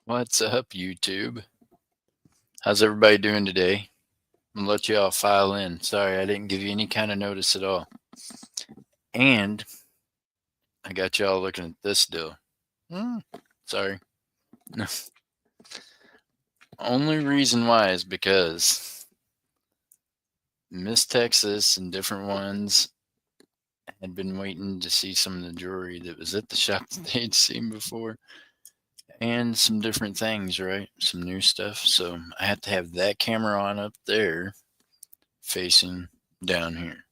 What's up, YouTube? How's everybody doing today? I'm gonna let you all file in. Sorry, I didn't give you any kind of notice at all. And I got y'all looking at this deal. Sorry. No. Only reason why is because Miss Texas and different ones had been waiting to see some of the jewelry that was at the shop that they'd seen before. And some different things, right? Some new stuff. So I had to have that camera on up there facing down here.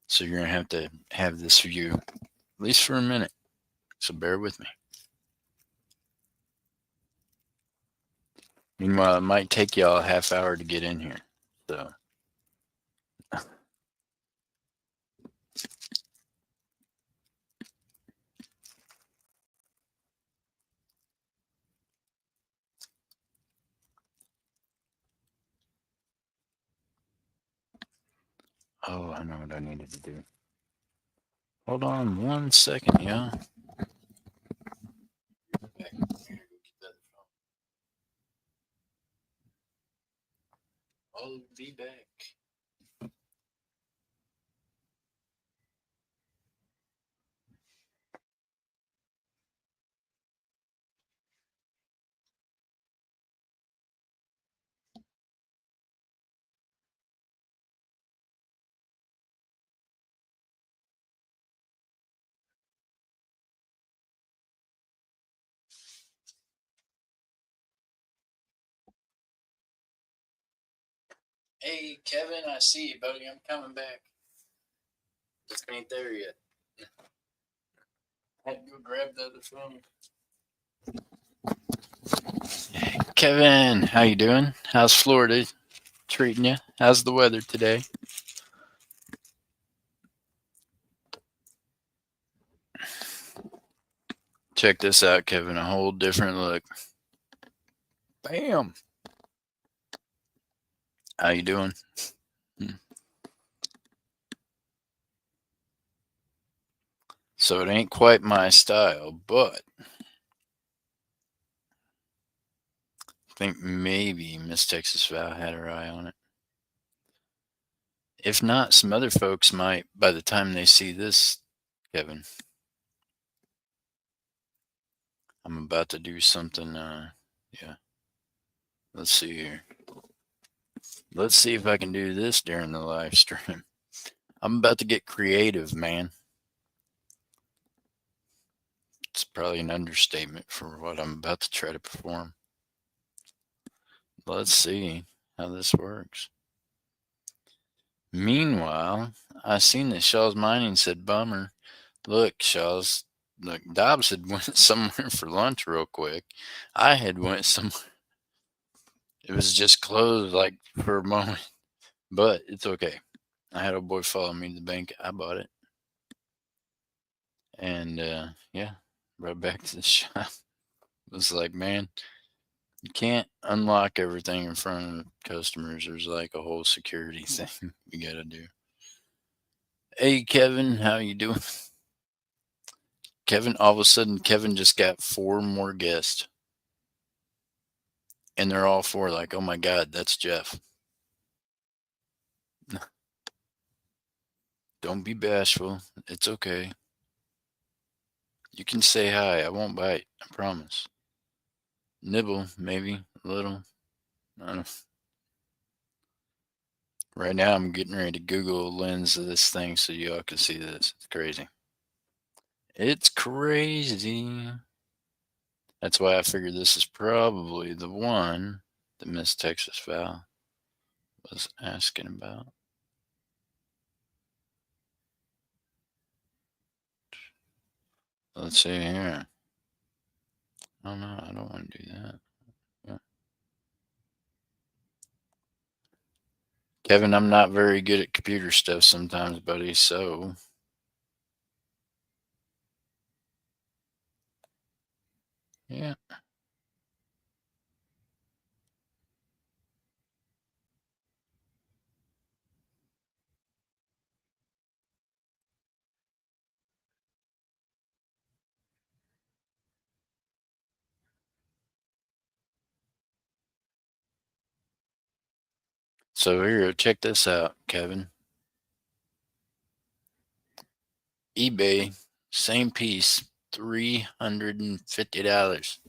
So you're going to have this view, at least for a minute. So bear with me. Meanwhile, it might take y'all a half hour to get in here. So, oh, I know what I needed to do. Hold on 1 second, y'all. I'll be back. Hey, Kevin, I see you, buddy. I'm coming back. Just ain't there yet. I had to go grab the other phone. Kevin, how you doing? How's Florida treating you? How's the weather today? Check this out, Kevin. A whole different look. Bam. How you doing? So it ain't quite my style, but I think maybe Miss Texas Val had her eye on it. If not, some other folks might by the time they see this, Kevin. I'm about to do something, yeah. Let's see here. Let's see if I can do this during the live stream. I'm about to get creative, man. It's probably an understatement for what I'm about to try to perform. Let's see how this works. Meanwhile, I seen that Shaw's Mining said, bummer. Look, Shaw's, look, Dobbs had went somewhere for lunch real quick. I had went somewhere. It was just closed like for a moment, but it's okay. I had a boy follow me to the bank. I bought it. And yeah, right back to the shop. It was like, man, you can't unlock everything in front of customers. There's like a whole security thing you got to do. Hey, Kevin, how you doing? Kevin, all of a sudden, Kevin just got 4 more guests. And they're all 4 like, oh my God, that's Jeff. Don't be bashful. It's okay. You can say hi. I won't bite. I promise. Nibble, maybe a little. I don't know. Right now, I'm getting ready to Google a lens of this thing so y'all can see this. It's crazy. It's crazy. That's why I figured this is probably the one that Miss Texas Val was asking about. Let's see here. Oh no, I don't want to do that. Yeah. Kevin, I'm not very good at computer stuff sometimes, buddy, so yeah. So here, check this out, Kevin. eBay, same piece, $350.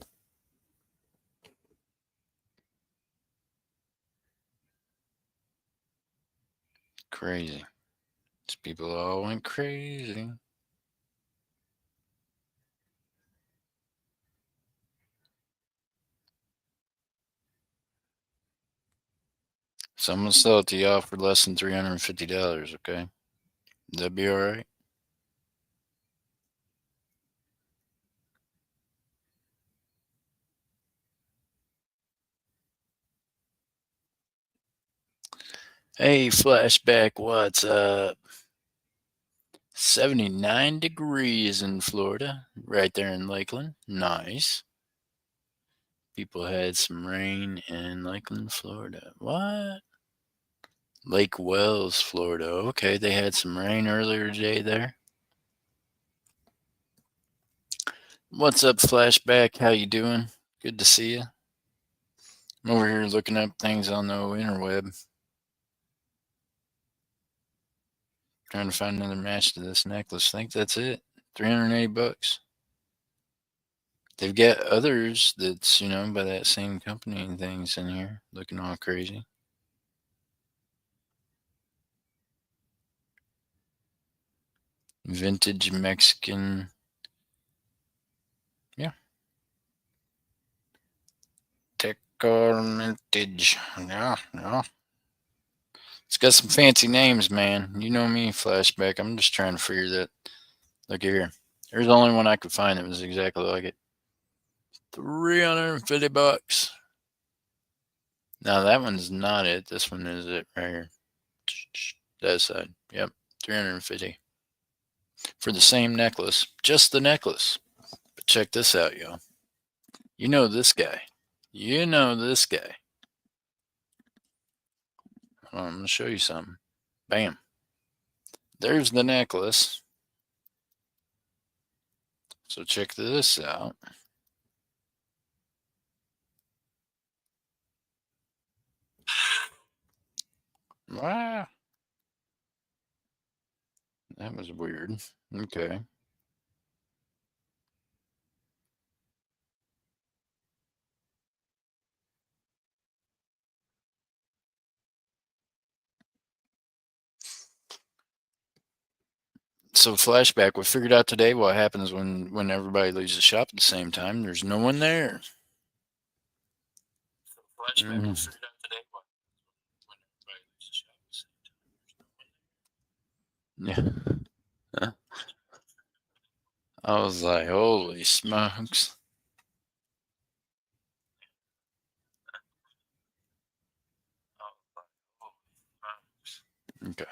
Crazy. These people all went crazy. So I'm gonna sell it to y'all for less than $350, okay? That'd be alright? Hey, Flashback, what's up? 79 degrees in Florida, right there in Lakeland. Nice. People had some rain in Lakeland, Florida. What? Lake Wells, Florida. Okay, they had some rain earlier today there. What's up, Flashback? How you doing? Good to see you. I'm over here looking up things on the interweb, trying to find another match to this necklace. I think that's it. $380. They've got others that's, by that same company and things in here looking all crazy. Vintage Mexican. Yeah. Teco Vintage. Yeah, yeah. It's got some fancy names, man. You know me, Flashback. I'm just trying to figure that. Look here. There's the only one I could find that was exactly like it. $350. Now that one's not it. This one is it right here. That side. Yep. 350 for the same necklace. Just the necklace. But check this out, y'all. You know this guy. You know this guy. Hold on, I'm gonna show you something. Bam. There's the necklace. So check this out. Wow. That was weird. Okay. So flashback, we figured out today what happens when everybody leaves the shop at the same time. There's no one there. Flashback, we figured out today what when everybody leaves the shop at the same time. Yeah. I was like, holy smokes. Okay.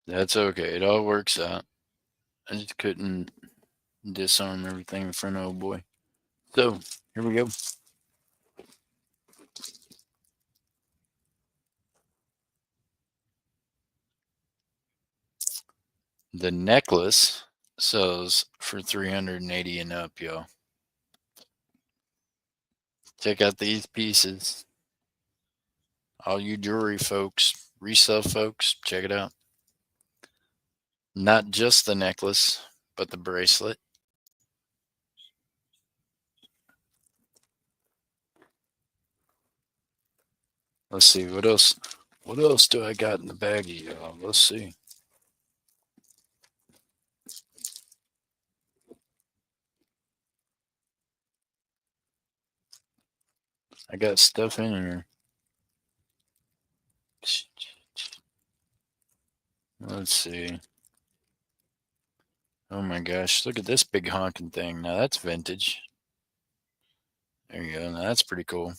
That's okay. It all works out. I just couldn't disarm everything in front of old boy. So here we go. The necklace sells for 380 and up, y'all. Check out these pieces. All you jewelry folks, resale folks, check it out. Not just the necklace, but the bracelet. Let's see what else. What else do I got in the baggie, y'all? Let's see. I got stuff in here. Let's see. Oh my gosh, look at this big honking thing. Now that's vintage. There you go. Now that's pretty cool.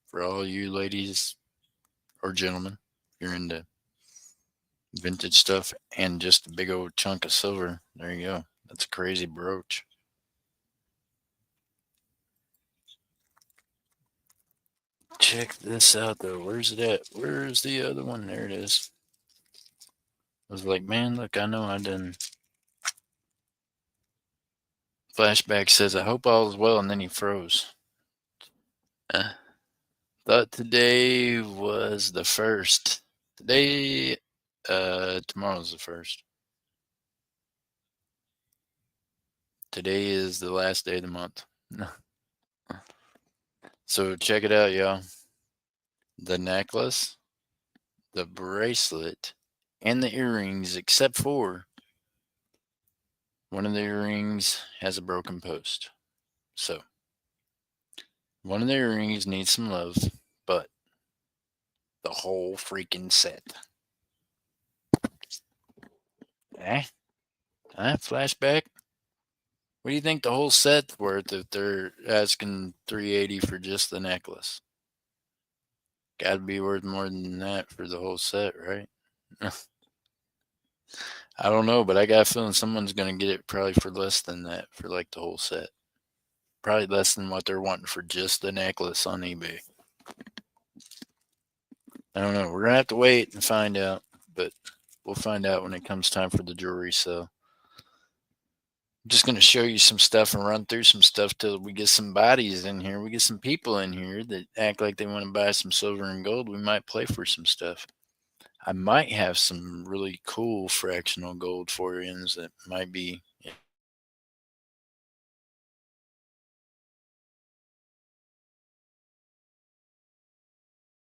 For all you ladies or gentlemen, you're into vintage stuff and just a big old chunk of silver. There you go. That's a crazy brooch. Check this out though. Where's it at? Where's the other one? There it is. I was like, man, look, I know I done. Flashback says, I hope all is well, and then he froze. Thought today was the first. Today, tomorrow's the first. Today is the last day of the month. So check it out, y'all. The necklace, the bracelet, and the earrings, except for one of the earrings has a broken post. So one of the earrings needs some love, but the whole freaking set. Eh? Flashback? What do you think the whole set's worth if they're asking $380 for just the necklace? Gotta be worth more than that for the whole set, right? I don't know, but I got a feeling someone's gonna get it probably for less than that for like the whole set. Probably less than what they're wanting for just the necklace on eBay. I don't know. We're gonna have to wait and find out, but we'll find out when it comes time for the jewelry sale. I'm just gonna show you some stuff and run through some stuff till we get some bodies in here. We get some people in here that act like they want to buy some silver and gold. We might play for some stuff. I might have some really cool fractional gold four-ins that might be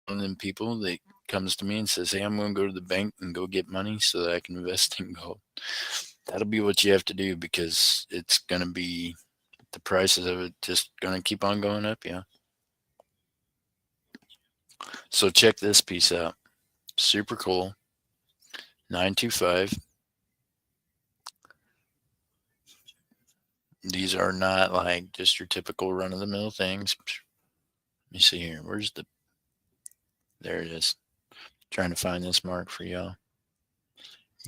one of them people that comes to me and says, "Hey, I'm going to go to the bank and go get money so that I can invest in gold." That'll be what you have to do because it's going to be the prices of it just going to keep on going up. Yeah. So check this piece out. Super cool. 925. These are not like just your typical run of the mill things. Let me see here. Where's the. There it is. Trying to find this mark for y'all.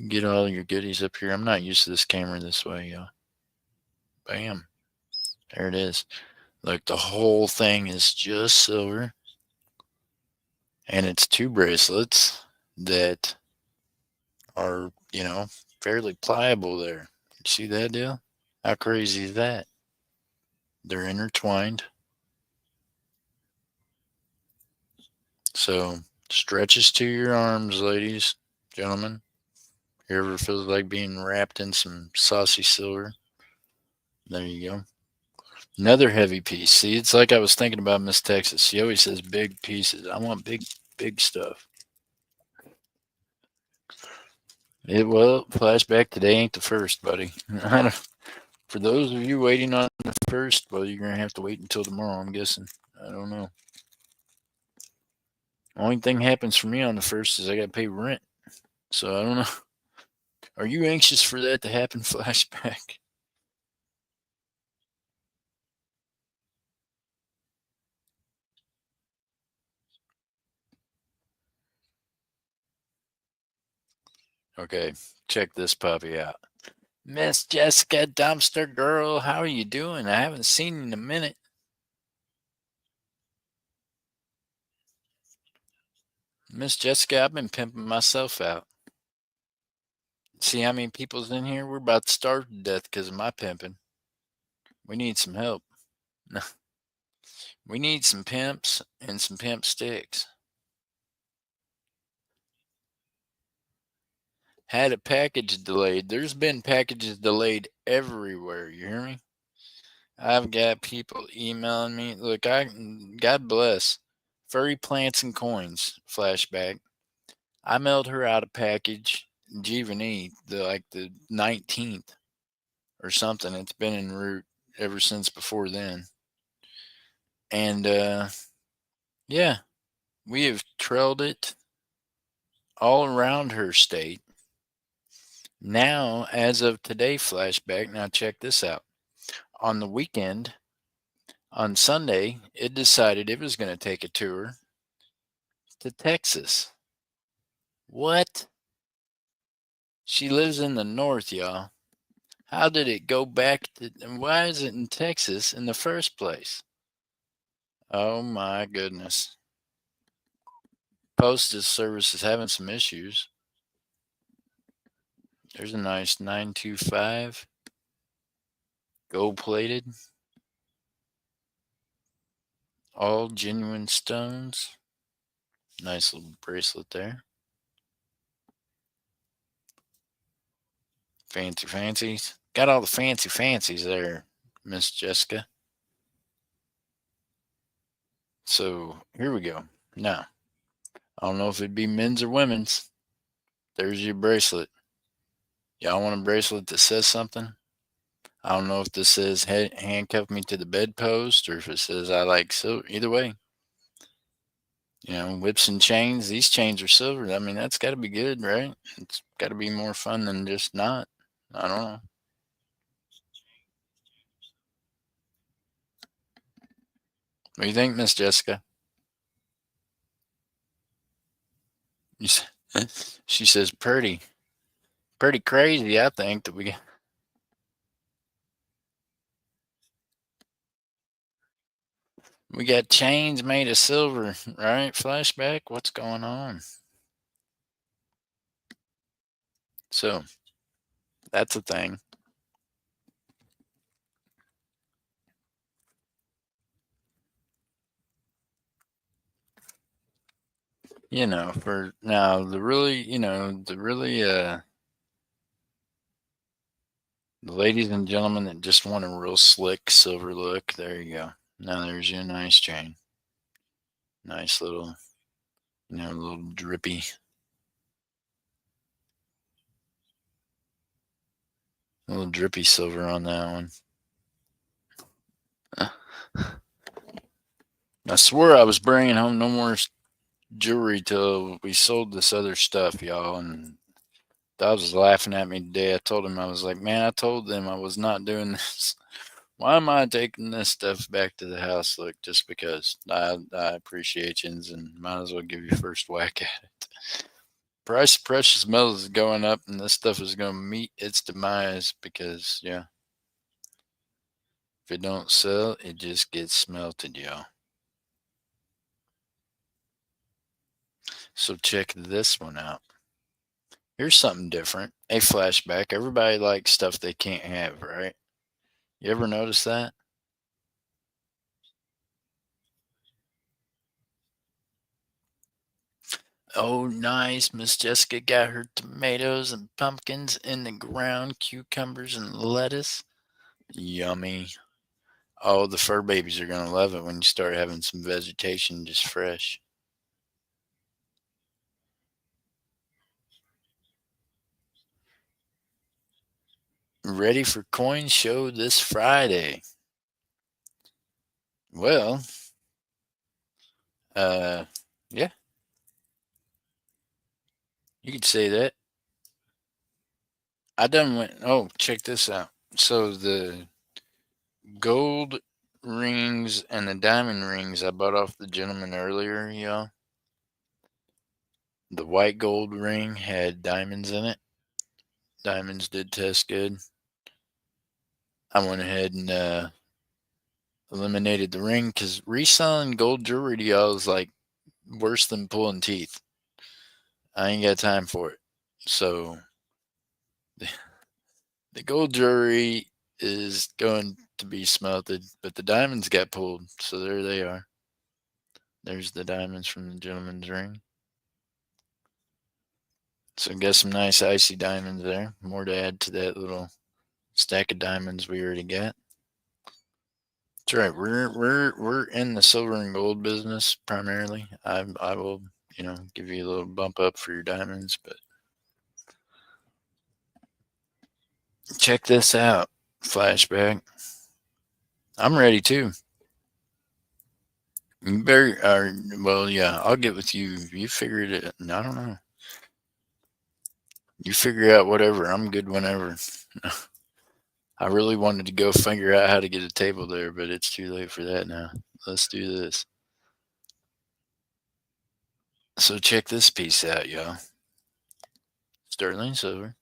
Get all your goodies up here. I'm not used to this camera this way, y'all. Bam. There it is. Like the whole thing is just silver. And it's two bracelets that are, fairly pliable there. You see that deal? How crazy is that? They're intertwined. So stretches to your arms, ladies, gentlemen. Whoever feels like being wrapped in some saucy silver. There you go. Another heavy piece. See, it's like I was thinking about Miss Texas. She always says big pieces. I want big, big stuff. Well, flashback today ain't the first, buddy. For those of you waiting on the first, well, you're gonna have to wait until tomorrow. I'm guessing. I don't know. Only thing happens for me on the first is I got to pay rent. So I don't know. Are you anxious for that to happen? Flashback. Okay, check this puppy out. Miss Jessica Dumpster Girl, how are you doing? I haven't seen you in a minute. Miss Jessica, I've been pimping myself out. See how many people's in here? We're about to starve to death because of my pimping. We need some help. We need some pimps and some pimp sticks. Had a package delayed. There's been packages delayed everywhere. You hear me? I've got people emailing me. Look, God bless Furry Plants and Coins flashback. I mailed her out a package, Giovanni, the 19th or something. It's been en route ever since before then. And yeah, we have trailed it all around her state. Now, as of today, flashback. Now check this out. On the weekend, on Sunday, it decided it was going to take a tour to Texas. What? She lives in the north, y'all. How did it go back to, and why is it in Texas in the first place? Oh my goodness. Postal service is having some issues. There's a nice 925 gold plated. All genuine stones. Nice little bracelet there. Fancy fancies. Got all the fancy fancies there, Miss Jessica. So here we go. Now, I don't know if it'd be men's or women's. There's your bracelet. Y'all want a bracelet that says something? I don't know if this says handcuff me to the bedpost or if it says I like silver. Either way, whips and chains. These chains are silver. I mean, that's got to be good, right? It's got to be more fun than just not. I don't know. What do you think, Miss Jessica? She says, pretty crazy. I think that we got chains made of silver, right? Flashback. What's going on? So that's a thing. For now, the ladies and gentlemen that just want a real slick silver look, there you go. Now there's your nice chain. Nice little, little drippy. A little drippy silver on that one. I swore I was bringing home no more jewelry till we sold this other stuff, y'all. And Dad was laughing at me today. I told him, I was like, man, I told them I was not doing this. Why am I taking this stuff back to the house? Look, just because I appreciate you and might as well give you first whack at it. Price of precious metals is going up, and this stuff is going to meet its demise because, yeah, if it don't sell, it just gets smelted, y'all. So check this one out. Here's something different. A flashback. Everybody likes stuff they can't have, right? You ever notice that? Oh, nice. Miss Jessica got her tomatoes and pumpkins in the ground, cucumbers and lettuce. Yummy. Oh, the fur babies are going to love it when you start having some vegetation just fresh. Ready for coin show this Friday. Well, uh, yeah, you could say that. I done went, oh, check this out. So the gold rings and the diamond rings I bought off the gentleman earlier, y'all. The white gold ring had diamonds in it. Diamonds did test good. I went ahead and eliminated the ring because reselling gold jewelry to y'all is like worse than pulling teeth. I ain't got time for it. So the gold jewelry is going to be smelted, but the diamonds got pulled. So there they are. There's the diamonds from the gentleman's ring. So got some nice icy diamonds there. More to add to that little stack of diamonds we already got. That's right. We're in the silver and gold business primarily. I will give you a little bump up for your diamonds, but check this out. Flashback. I'm ready too. You better. Well, yeah. I'll get with you. You figured it. I don't know. You figure out whatever. I'm good whenever. I really wanted to go figure out how to get a table there, but it's too late for that now. Let's do this. So check this piece out, y'all. Sterling silver.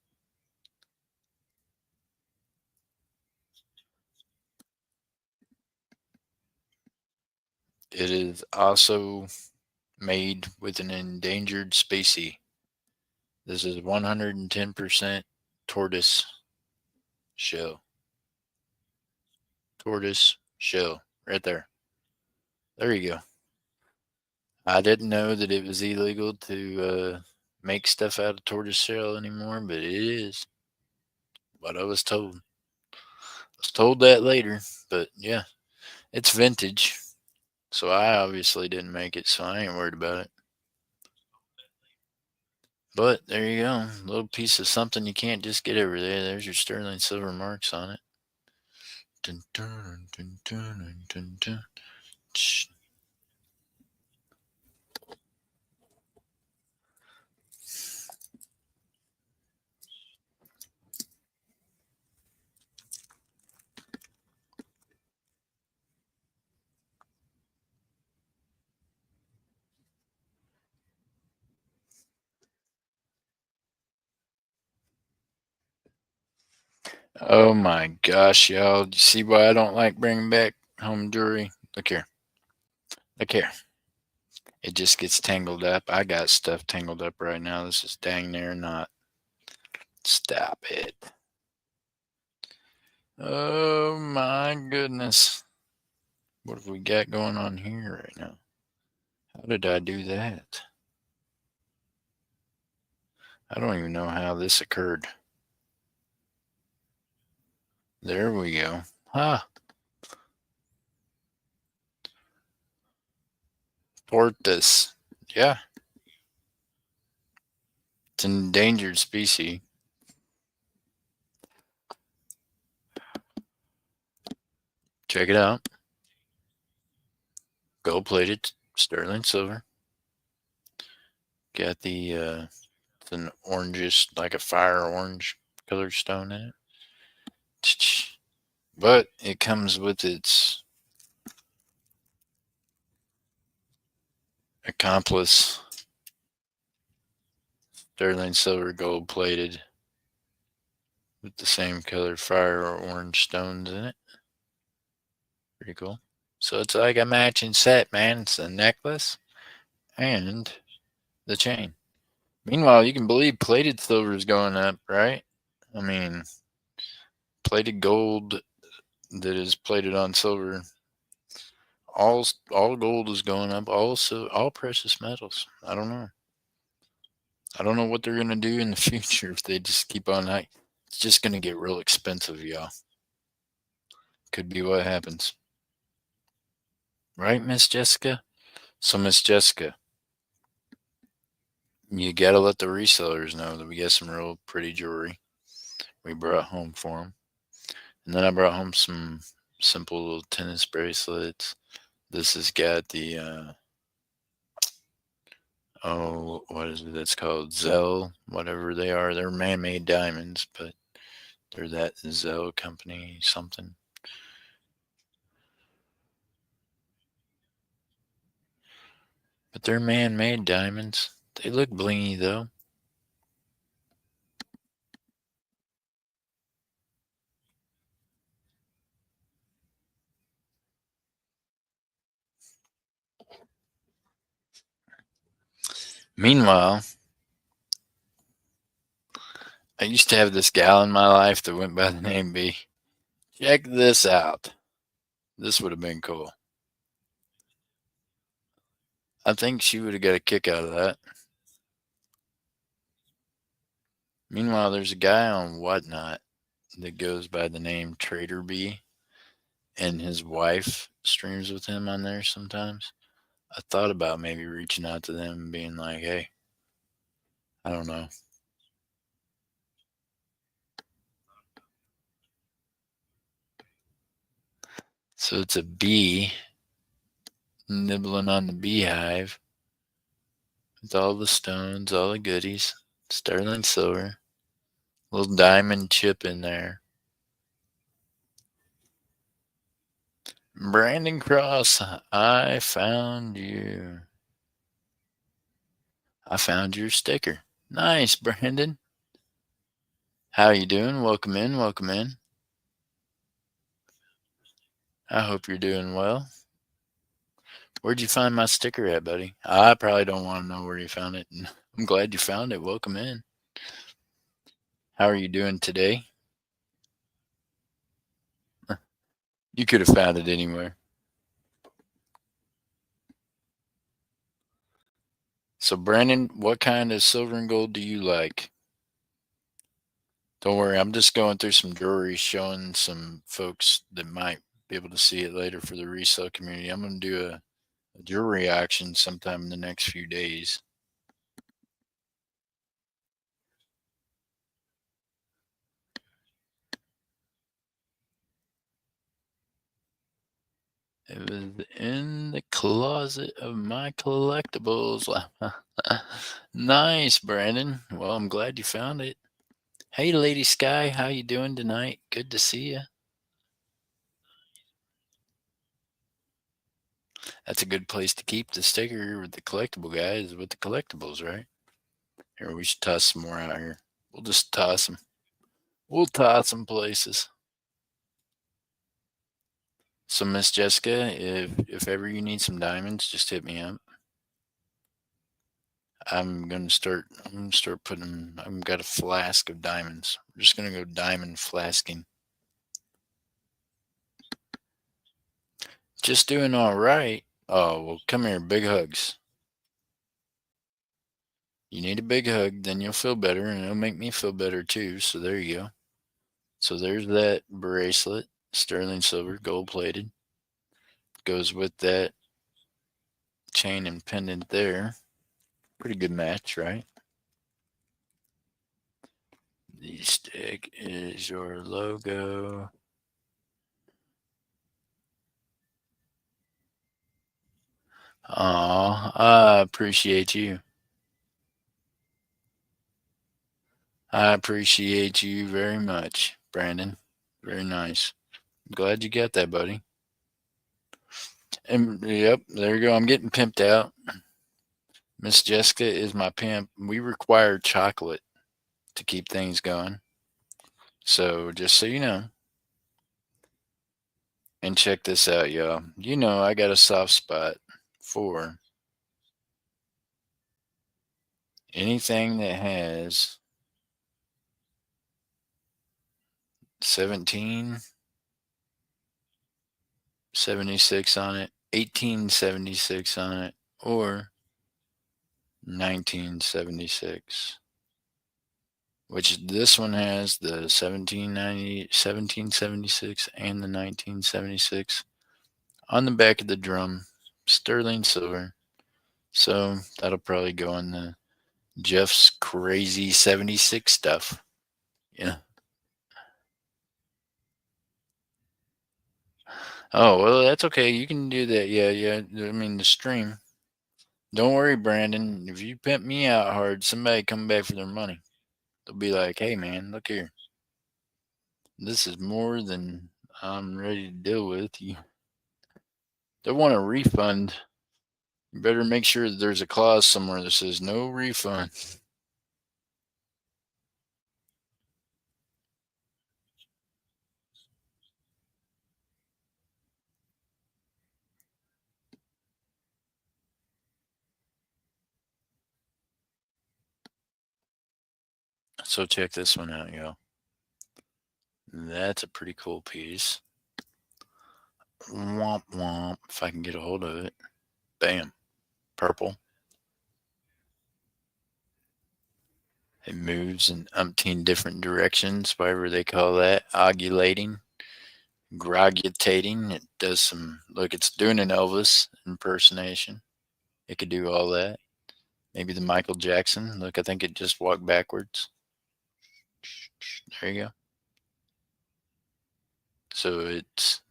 It is also made with an endangered species. This is 110% tortoise shell. Tortoise shell, right there. There you go. I didn't know that it was illegal to make stuff out of tortoise shell anymore, but it is. What I was told. I was told that later, but yeah, it's vintage. So I obviously didn't make it, so I ain't worried about it. But there you go. A little piece of something you can't just get over there. There's your sterling silver marks on it. Dun, dun, dun, dun, dun, dun. Oh my gosh, y'all. Do you see why I don't like bringing back home jewelry? Look here. Look here. It just gets tangled up. I got stuff tangled up right now. This is dang near not. Stop it. Oh my goodness. What have we got going on here right now? How did I do that? I don't even know how this occurred. There we go. Ah, tortoise. Yeah, it's an endangered species. Check it out. Gold plated sterling silver. Got the it's an orangish, like a fire orange colored stone in it. But it comes with its accomplice, sterling silver gold plated with the same color fire or orange stones in it. Pretty cool. So it's like a matching set, man. It's a necklace and the chain. Meanwhile, you can believe plated silver is going up, right? I mean, plated gold that is plated on silver, all gold is going up. All precious metals. I don't know. I don't know what they're gonna do in the future if they just keep on high. It's just gonna get real expensive, y'all. Could be what happens, right, Miss Jessica? So, Miss Jessica, you gotta let the resellers know that we got some real pretty jewelry we brought home for them. And then I brought home some simple little tennis bracelets. This has got the oh, what is it? That's called Zell, whatever they are. They're man-made diamonds, but they're that Zell company something. But they're man-made diamonds. They look blingy though. Meanwhile, I used to have this gal in my life that went by the name B. Check this out. This would have been cool. I think she would have got a kick out of that. Meanwhile, there's a guy on Whatnot that goes by the name Trader B, and his wife streams with him on there sometimes. I thought about maybe reaching out to them and being like, hey, I don't know. So it's a bee nibbling on the beehive with all the stones, all the goodies, sterling silver, little diamond chip in there. Brandon Cross, I found you. I found your sticker. Nice, Brandon. How you doing? Welcome in, welcome in. I hope you're doing well. Where'd you find my sticker at, buddy? I probably don't want to know where you found it. I'm glad you found it. Welcome in. How are you doing today? You could have found it anywhere. So, Brandon, what kind of silver and gold do you like? Don't worry, I'm just going through some jewelry, showing some folks that might be able to see it later for the resale community. I'm going to do a jewelry auction sometime in the next few days. It was in the closet of my collectibles. Nice, Brandon. Well, I'm glad you found it. Hey, Lady Sky, how you doing tonight? Good to see you. That's a good place to keep the sticker with the collectible guys with the collectibles, right? Here, we should toss some more out here. We'll just toss them. We'll toss some places. So, Miss Jessica, if ever you need some diamonds, just hit me up. I'm gonna start. Putting. I've got a flask of diamonds. We're just gonna go diamond flasking. Just doing all right. Oh well, come here. Big hugs. You need a big hug, then you'll feel better, and it'll make me feel better too. So there you go. So there's that bracelet, sterling silver, gold plated. Goes with that chain and pendant there. Pretty good match, right? The stick is your logo. Aw, I appreciate you. I appreciate you very much, Brandon. Very nice. Glad you got that, buddy. And yep, there you go. I'm getting pimped out. Miss Jessica is my pimp. We require chocolate to keep things going. So just so you know. And check this out, y'all. You know I got a soft spot for anything that has 1776 on it, 1876 on it, or 1976. Which this one has the 1776 and the 1976 on the back of the drum, sterling silver. So that'll probably go in the Jeff's crazy 76 stuff. Yeah. Oh, well, that's okay. You can do that. Yeah, yeah. I mean, the stream. Don't worry, Brandon. If you pimp me out hard, somebody come back for their money. They'll be like, hey, man, look here. This is more than I'm ready to deal with. They want a refund. You better make sure that there's a clause somewhere that says no refund. So check this one out, yo. That's a pretty cool piece. Womp womp. If I can get a hold of it. Bam. Purple. It moves in umpteen different directions, whatever they call that. Ovulating. Grogutating. It does some, look, it's doing an Elvis impersonation. It could do all that. Maybe the Michael Jackson. Look, I think it just walked backwards. There you go. So it's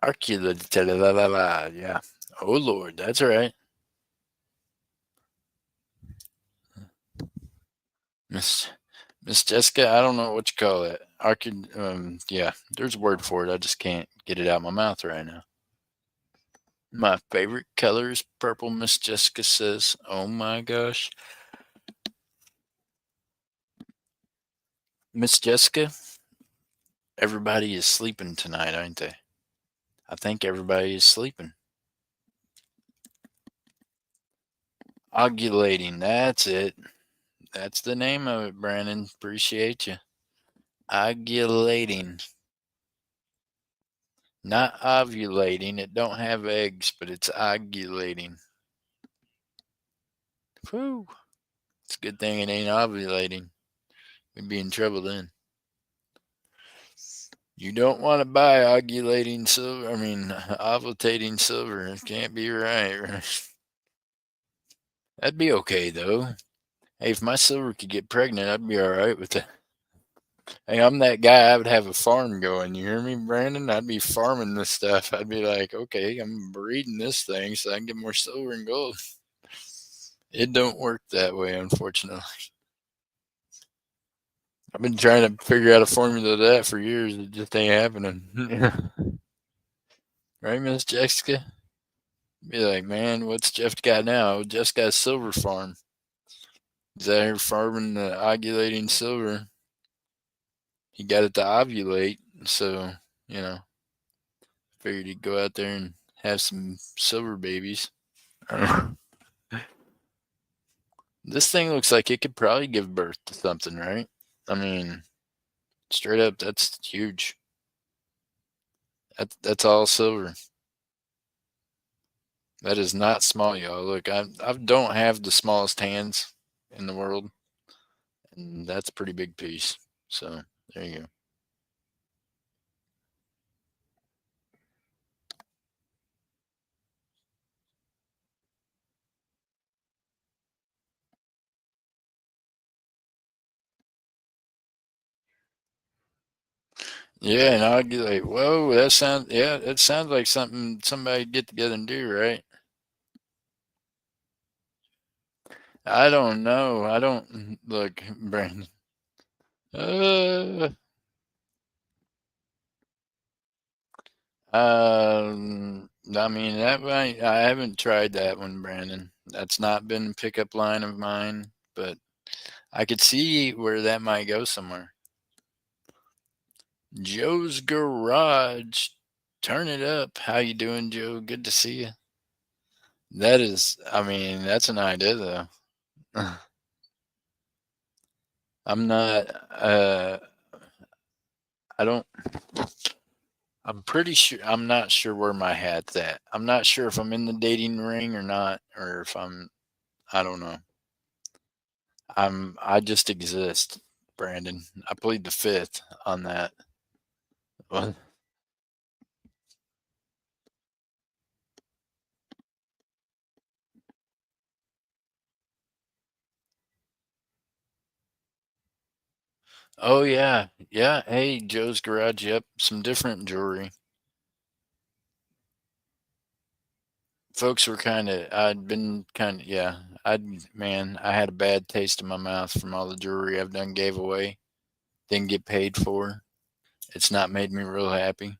Arcula. Yeah. Oh, Lord. That's right. Miss Miss Jessica, I don't know what you call it. Yeah, there's a word for it. I just can't get it out of my mouth right now. My favorite color is purple, Miss Jessica says. Oh my gosh. Miss Jessica, everybody is sleeping tonight, aren't they? I think everybody is sleeping. Ovulating, that's it. That's the name of it, Brandon. Appreciate you. Ovulating. Not ovulating. It don't have eggs, but it's ovulating. Whew. It's a good thing it ain't ovulating. We'd be in trouble then. You don't want to buy ovulating silver. I mean, ovulating silver. It can't be right. That'd be okay though. Hey, if my silver could get pregnant, I'd be all right with that. Hey, I'm that guy. I would have a farm going. You hear me, Brandon? I'd be farming this stuff. I'd be like, okay, I'm breeding this thing so I can get more silver and gold. It don't work that way, unfortunately. I've been trying to figure out a formula to that for years. It just ain't happening. Right, Miss Jessica? Be like, man, what's Jeff got now? Jeff's got a silver farm. He's out here farming the ovulating silver. He got it to ovulate, so, you know, figured he'd go out there and have some silver babies. This thing looks like it could probably give birth to something, right? I mean, straight up, that's huge. That's all silver. That is not small, y'all. Look, I don't have the smallest hands in the world, and that's a pretty big piece. So there you go. Yeah, and I'll be like, whoa, that sounds like something somebody get together and do, right? I don't know. I don't look, Brandon. Uh, I mean I haven't tried that one, Brandon. That's not been a pickup line of mine, but I could see where that might go somewhere. Joe's Garage. Turn it up. How you doing, Joe? Good to see you. That is, I mean, that's an idea though. I'm not. I don't. I'm pretty sure. I'm not sure where my hat's at. I'm not sure if I'm in the dating ring or not, or if I'm. I don't know. I just exist, Brandon. I plead the fifth on that. What? Oh yeah, yeah. Hey, Joe's Garage. Yep, some different jewelry. Folks were kind of. I'd been kind of. Yeah. I had a bad taste in my mouth from all the jewelry I've done gave away. Didn't get paid for. It's not made me real happy.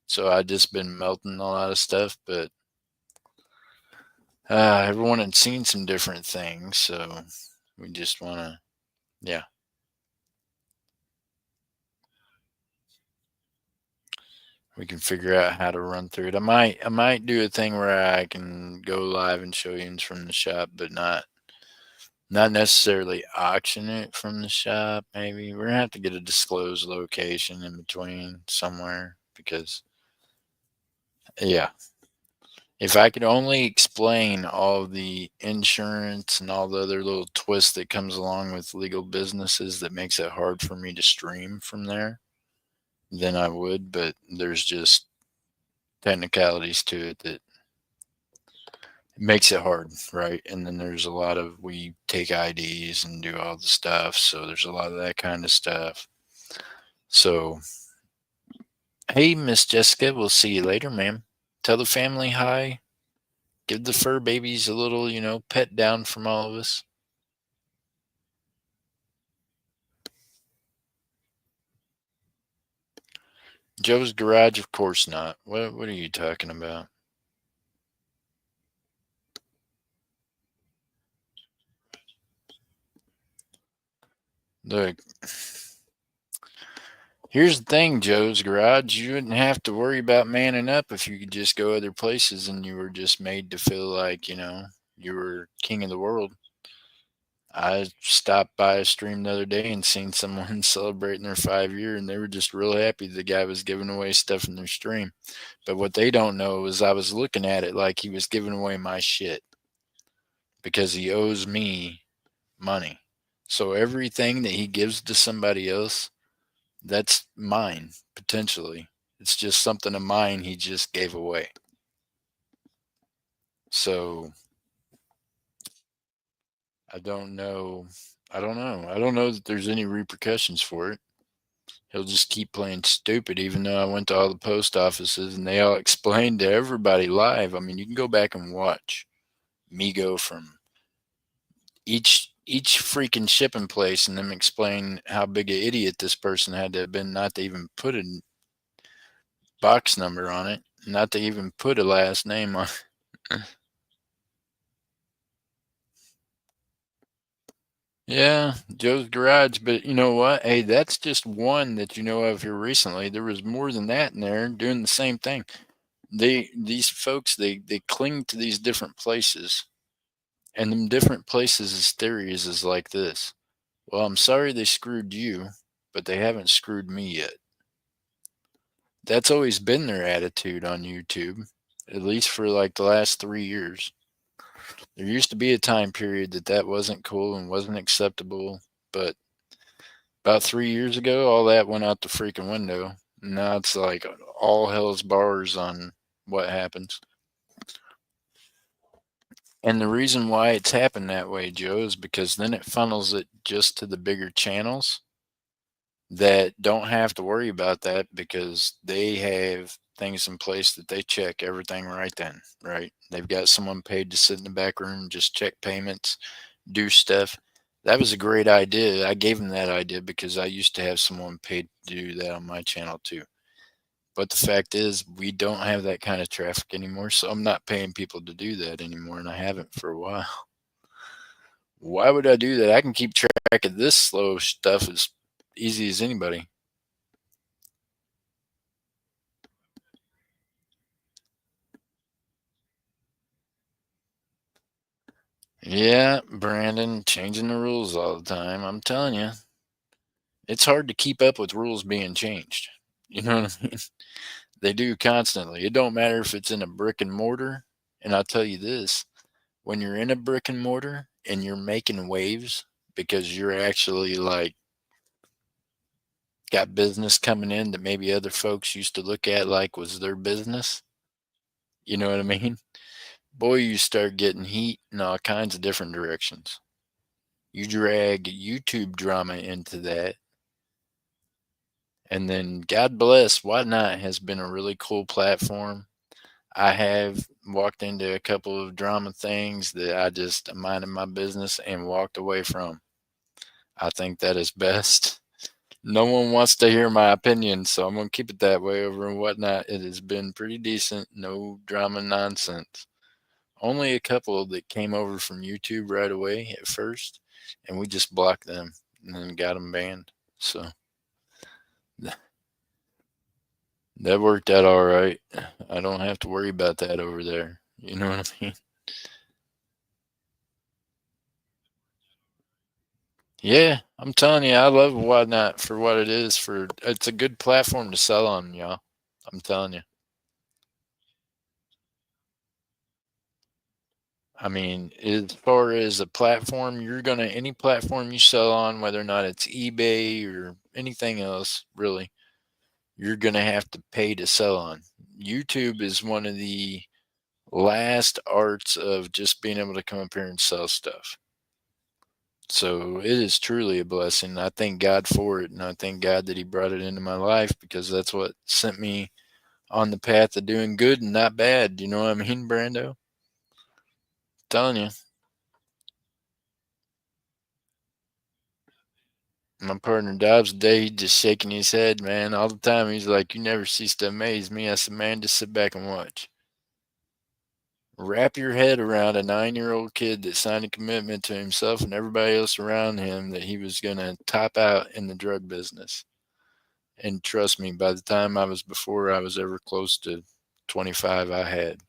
So I just been melting a lot of stuff, but everyone had seen some different things, so we just want to, yeah, we can figure out how to run through it. I might do a thing where I can go live and show you from the shop, but not necessarily auction it from the shop. Maybe we're gonna have to get a disclosed location in between somewhere because, yeah, if I could only explain all the insurance and all the other little twists that comes along with legal businesses that makes it hard for me to stream from there, then I would, but there's just technicalities to it that makes it hard, right? And then there's a lot of we take IDs and do all the stuff, so there's a lot of that kind of stuff. So, hey, Miss Jessica, we'll see you later, ma'am. Tell the family hi. Give the fur babies a little, pet down from all of us. Joe's Garage, of course not. What are you talking about? Look, here's the thing, Joe's Garage. You wouldn't have to worry about manning up if you could just go other places and you were just made to feel like, you were king of the world. I stopped by a stream the other day and seen someone celebrating their 5 year, and they were just real happy the guy was giving away stuff in their stream. But what they don't know is I was looking at it like he was giving away my shit because he owes me money. So everything that he gives to somebody else, that's mine, potentially. It's just something of mine he just gave away. So I don't know. I don't know. I don't know that there's any repercussions for it. He'll just keep playing stupid, even though I went to all the post offices and they all explained to everybody live. I mean, you can go back and watch me go from each freaking shipping place and them explain how big an idiot this person had to have been not to even put a box number on it, not to even put a last name on it. Yeah, Joe's Garage, but you know what? Hey, that's just one that you know of here recently. There was more than that in there doing the same thing. These folks they cling to these different places, and them different places' theories is like this. Well, I'm sorry they screwed you, but they haven't screwed me yet. That's always been their attitude on YouTube, at least for like the last 3 years. There used to be a time period that wasn't cool and wasn't acceptable, but about 3 years ago, all that went out the freaking window. Now it's like all hell's bars on what happens. And the reason why it's happened that way, Joe, is because then it funnels it just to the bigger channels that don't have to worry about that because they have things in place that they check everything right then, right? They've got someone paid to sit in the back room, just check payments, do stuff. That was a great idea. I gave them that idea because I used to have someone paid to do that on my channel too. But the fact is, we don't have that kind of traffic anymore. So I'm not paying people to do that anymore. And I haven't for a while. Why would I do that? I can keep track of this slow stuff as easy as anybody. Yeah, Brandon, changing the rules all the time. I'm telling you, it's hard to keep up with rules being changed. You know what I mean? They do constantly. It don't matter if it's in a brick and mortar. And I'll tell you this, when you're in a brick and mortar and you're making waves because you're actually like got business coming in that maybe other folks used to look at like was their business. You know what I mean? Boy, you start getting heat in all kinds of different directions. You drag YouTube drama into that. And then God bless, Whatnot has been a really cool platform. I have walked into a couple of drama things that I just minded my business and walked away from. I think that is best. No one wants to hear my opinion, so I'm going to keep it that way over and Whatnot. It has been pretty decent. No drama nonsense. Only a couple that came over from YouTube right away at first, and we just blocked them and then got them banned. So that worked out all right. I don't have to worry about that over there. You know what I mean? Yeah, I'm telling you, I love Whatnot for what it is. For it's a good platform to sell on, y'all. I'm telling you. I mean, as far as a platform, you're gonna any platform you sell on, whether or not it's eBay or anything else, really, you're gonna have to pay to sell on. YouTube is one of the last arts of just being able to come up here and sell stuff. So it is truly a blessing. I thank God for it, and I thank God that He brought it into my life because that's what sent me on the path of doing good and not bad. You know what I mean, Brando? Telling you. My partner Dobbs today, he just shaking his head, man, all the time. He's like, "You never cease to amaze me." I said, "Man, just sit back and watch." Wrap your head around a 9-year-old kid that signed a commitment to himself and everybody else around him that he was going to top out in the drug business. And trust me, by the time before I was ever close to 25, I had.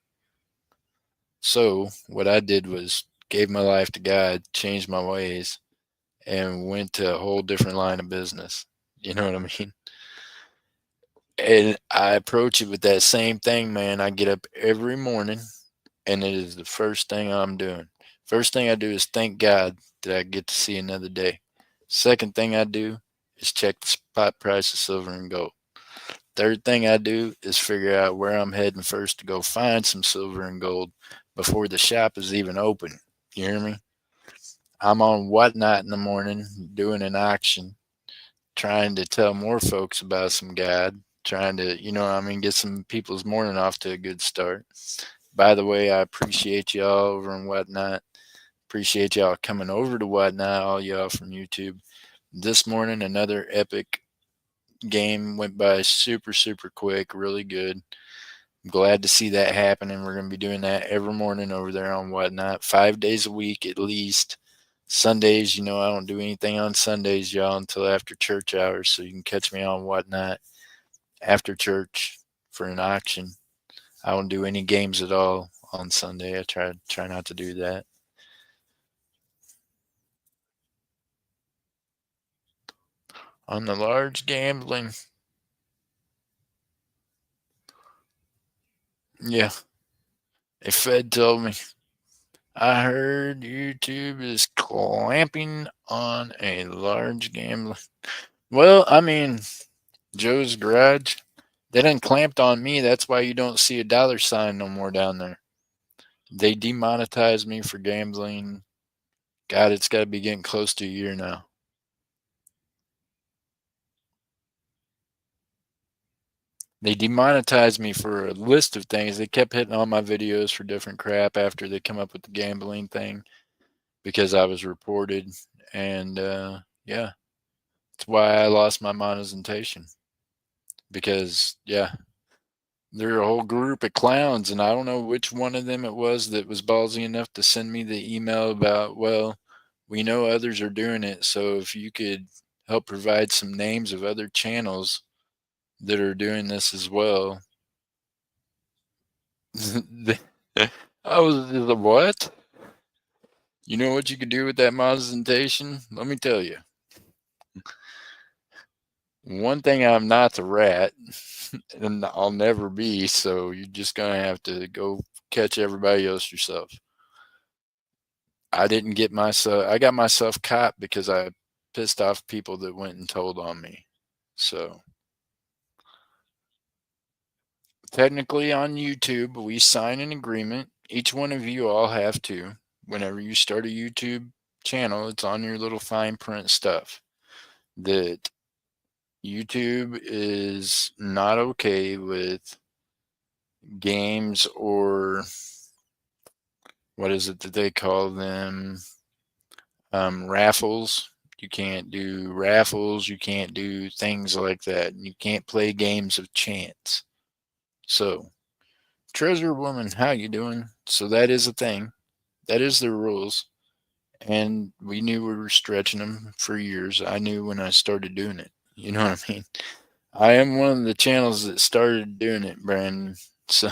So what I did was gave my life to God, changed my ways, and went to a whole different line of business. You know what I mean? And I approach it with that same thing, man. I get up every morning and it is the first thing I'm doing. First thing I do is thank God that I get to see another day. Second thing I do is check the spot price of silver and gold. Third thing I do is figure out where I'm heading first to go find some silver and gold before the shop is even open. You hear me? I'm on Whatnot in the morning doing an auction, trying to tell more folks about some God, trying to, get some people's morning off to a good start. By the way, I appreciate y'all over in Whatnot. Appreciate y'all coming over to Whatnot, all y'all from YouTube. This morning, another epic game went by super, super quick, really good. I'm glad to see that happening. We're going to be doing that every morning over there on Whatnot, 5 days a week at least. Sundays, I don't do anything on Sundays, y'all, until after church hours. So you can catch me on Whatnot after church for an auction. I don't do any games at all on Sunday. I try not to do that. On the large gambling, yeah, a Fed told me. I heard YouTube is clamping on a large gambling. Well, Joe's Garage, they done clamped on me. That's why you don't see a dollar sign no more down there. They demonetized me for gambling. God, it's got to be getting close to a year now. They demonetized me for a list of things. They kept hitting on my videos for different crap after they come up with the gambling thing because I was reported. And yeah, that's why I lost my monetization. Because, yeah, they're a whole group of clowns, and I don't know which one of them it was that was ballsy enough to send me the email about, well, we know others are doing it, so if you could help provide some names of other channels that are doing this as well. I was the what? You know what you could do with that monetization? Let me tell you. One thing, I'm not the rat, and I'll never be, so you're just gonna have to go catch everybody else yourself. I got myself caught because I pissed off people that went and told on me. So technically on YouTube, we sign an agreement. Each one of you all have to. Whenever you start a YouTube channel, it's on your little fine print stuff that YouTube is not okay with games or what is it that they call them? Raffles. You can't do raffles. You can't do things like that. You can't play games of chance. So, Treasure Woman, how you doing? So that is a thing. That is the rules. And we knew we were stretching them for years. I knew when I started doing it. You know what I mean? I am one of the channels that started doing it, Brandon. So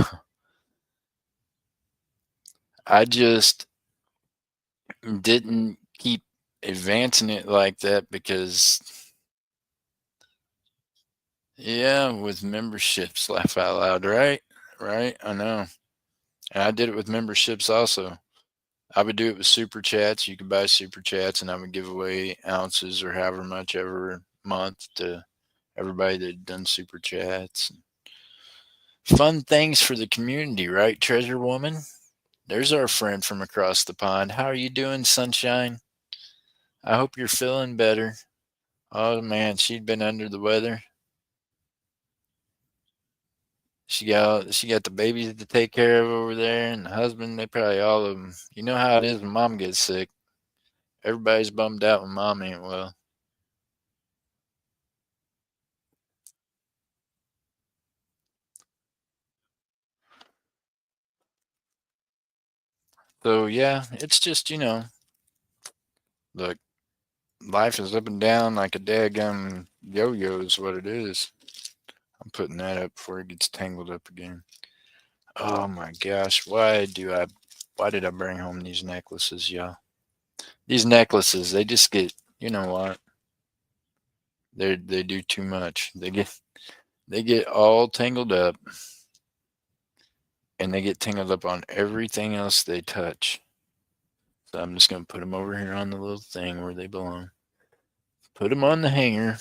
I just didn't keep advancing it like that because, yeah, with memberships, laugh out loud, right? Right? I know. And I did it with memberships also. I would do it with super chats. You could buy super chats, and I would give away ounces or however much every month to everybody that had done super chats. Fun things for the community, right, Treasure Woman? There's our friend from across the pond. How are you doing, Sunshine? I hope you're feeling better. Oh man, she'd been under the weather. She got the babies to take care of over there, and the husband. They probably all of them. You know how it is when mom gets sick. Everybody's bummed out when mom ain't well. So yeah, it's just look, life is up and down like a daggum yo-yo is what it is. I'm putting that up before it gets tangled up again. Oh my gosh, why did I bring home these necklaces, y'all? These necklaces, they just get, you know what? They do too much. They get all tangled up, and they get tangled up on everything else they touch. So I'm just going to put them over here on the little thing where they belong. Put them on the hanger.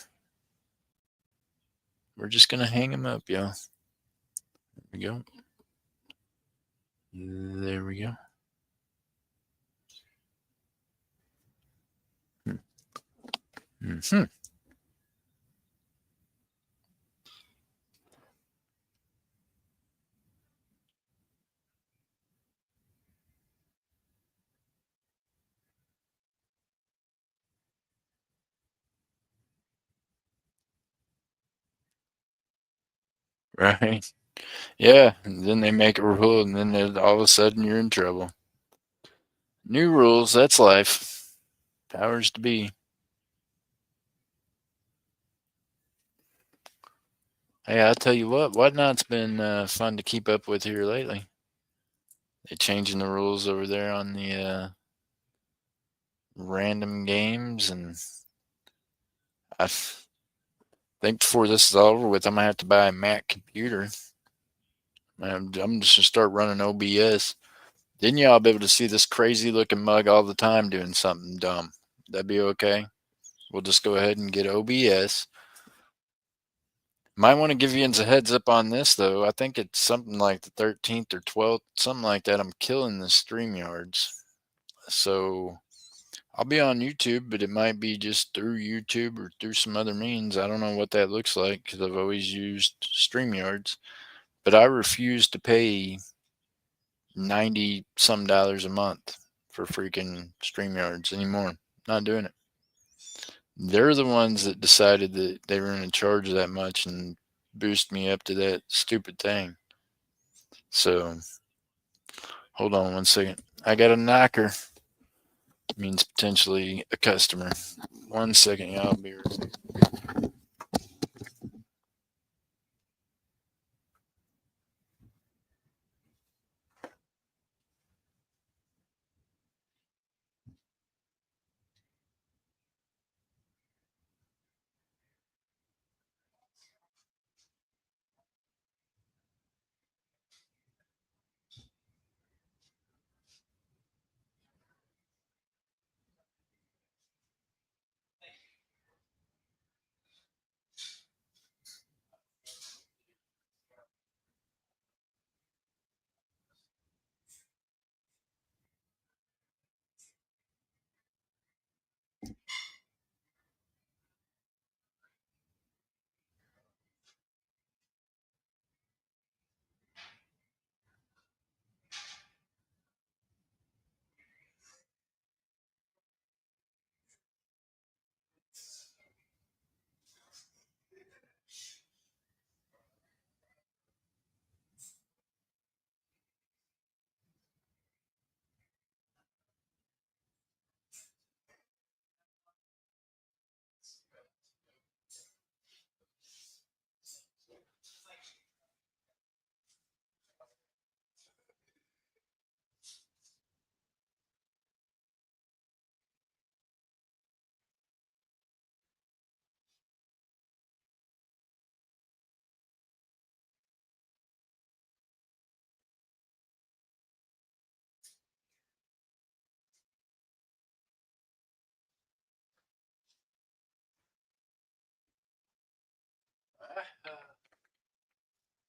We're just going to hang them up, y'all. There we go. There we go. Mm-hmm. Right. Yeah. And then they make a rule, and then all of a sudden you're in trouble. New rules. That's life. Powers to be. Hey, I'll tell you what. Whatnot's been fun to keep up with here lately. They changing the rules over there on the random games, and I think before this is over with, I'm gonna have to buy a Mac computer. I'm just gonna start running OBS. Then y'all be able to see this crazy looking mug all the time doing something dumb. That'd be okay. We'll just go ahead and get OBS. Might want to give you a heads up on this though. I think it's something like the 13th or 12th, something like that. I'm killing the StreamYards. So I'll be on YouTube, but it might be just through YouTube or through some other means. I don't know what that looks like because I've always used StreamYards, but I refuse to pay 90 some dollars a month for freaking StreamYards anymore. Not doing it. They're the ones that decided that they were going to charge that much and boost me up to that stupid thing. So hold on one second. I got a knocker. Means potentially a customer. 1 second, y'all. I'll be right back.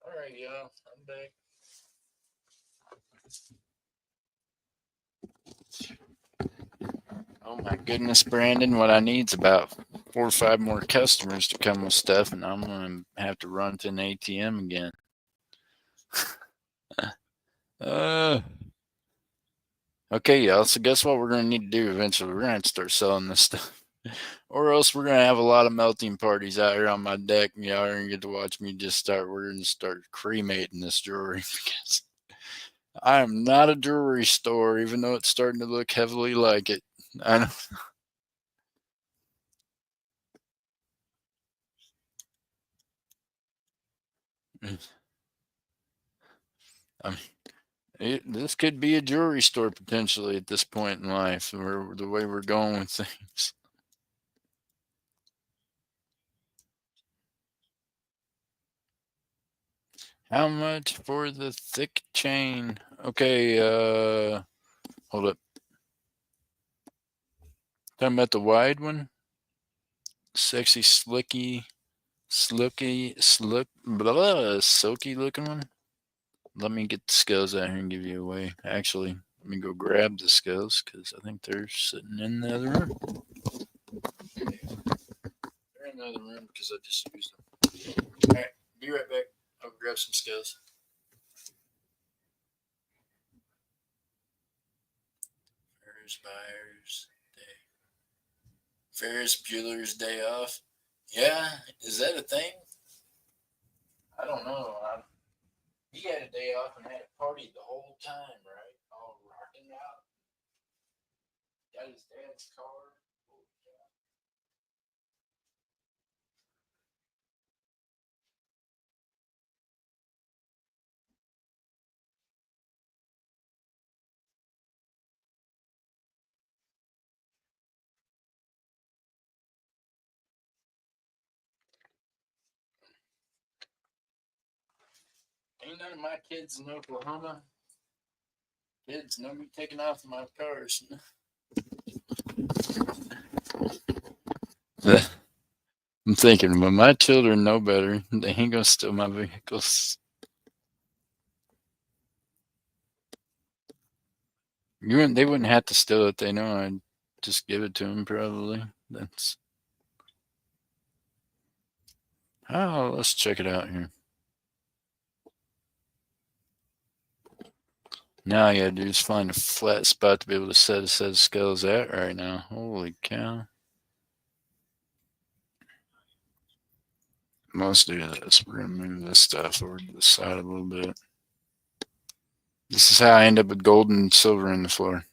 All right, y'all. I'm back. Oh my goodness, Brandon. What I need is about 4 or 5 more customers to come with stuff, and I'm going to have to run to an ATM again. uh, okay, y'all. So, guess what we're going to need to do eventually? We're going to have to start selling this stuff. Or else we're going to have a lot of melting parties out here on my deck, and y'all are going to get to watch me just start. We're going to start cremating this jewelry because I am not a jewelry store, even though it's starting to look heavily like it. I know. I mean, this could be a jewelry store potentially at this point in life, or the way we're going with things. How much for the thick chain? Okay, hold up. Talking about the wide one? Sexy, silky looking one? Let me get the scales out here and give you away. Actually, let me go grab the scales because I think they're sitting in the other room. They're in the other room because I just used them. All right, be right back. I'll grab some scales. Ferris Bueller's Day Off. Yeah, is that a thing? I don't know. He had a day off and had a party the whole time, right? All rocking out. Got his dad's car. Ain't none of my kids in Oklahoma. Kids know me taking off my cars. I'm thinking, when my children know better, they ain't gonna steal my vehicles. They wouldn't have to steal it. They know I'd just give it to them. Probably. That's. Oh, let's check it out here. Now all you gotta do is find a flat spot to be able to set a set of scales at right now. Holy cow. Let's do this. We're gonna move this stuff over to the side a little bit. This is how I end up with gold and silver in the floor.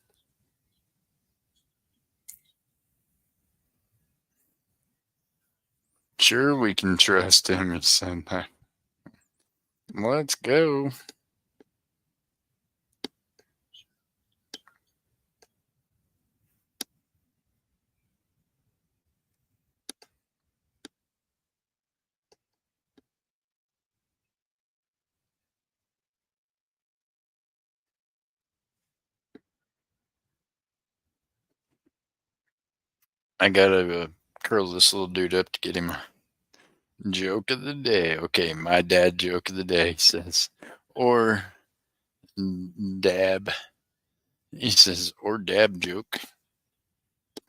Sure, we can trust him, he said that. Let's go. I gotta curl this little dude up to get him a joke of the day. Okay, my dad joke of the day, he says. Or dab. He says, or dab joke.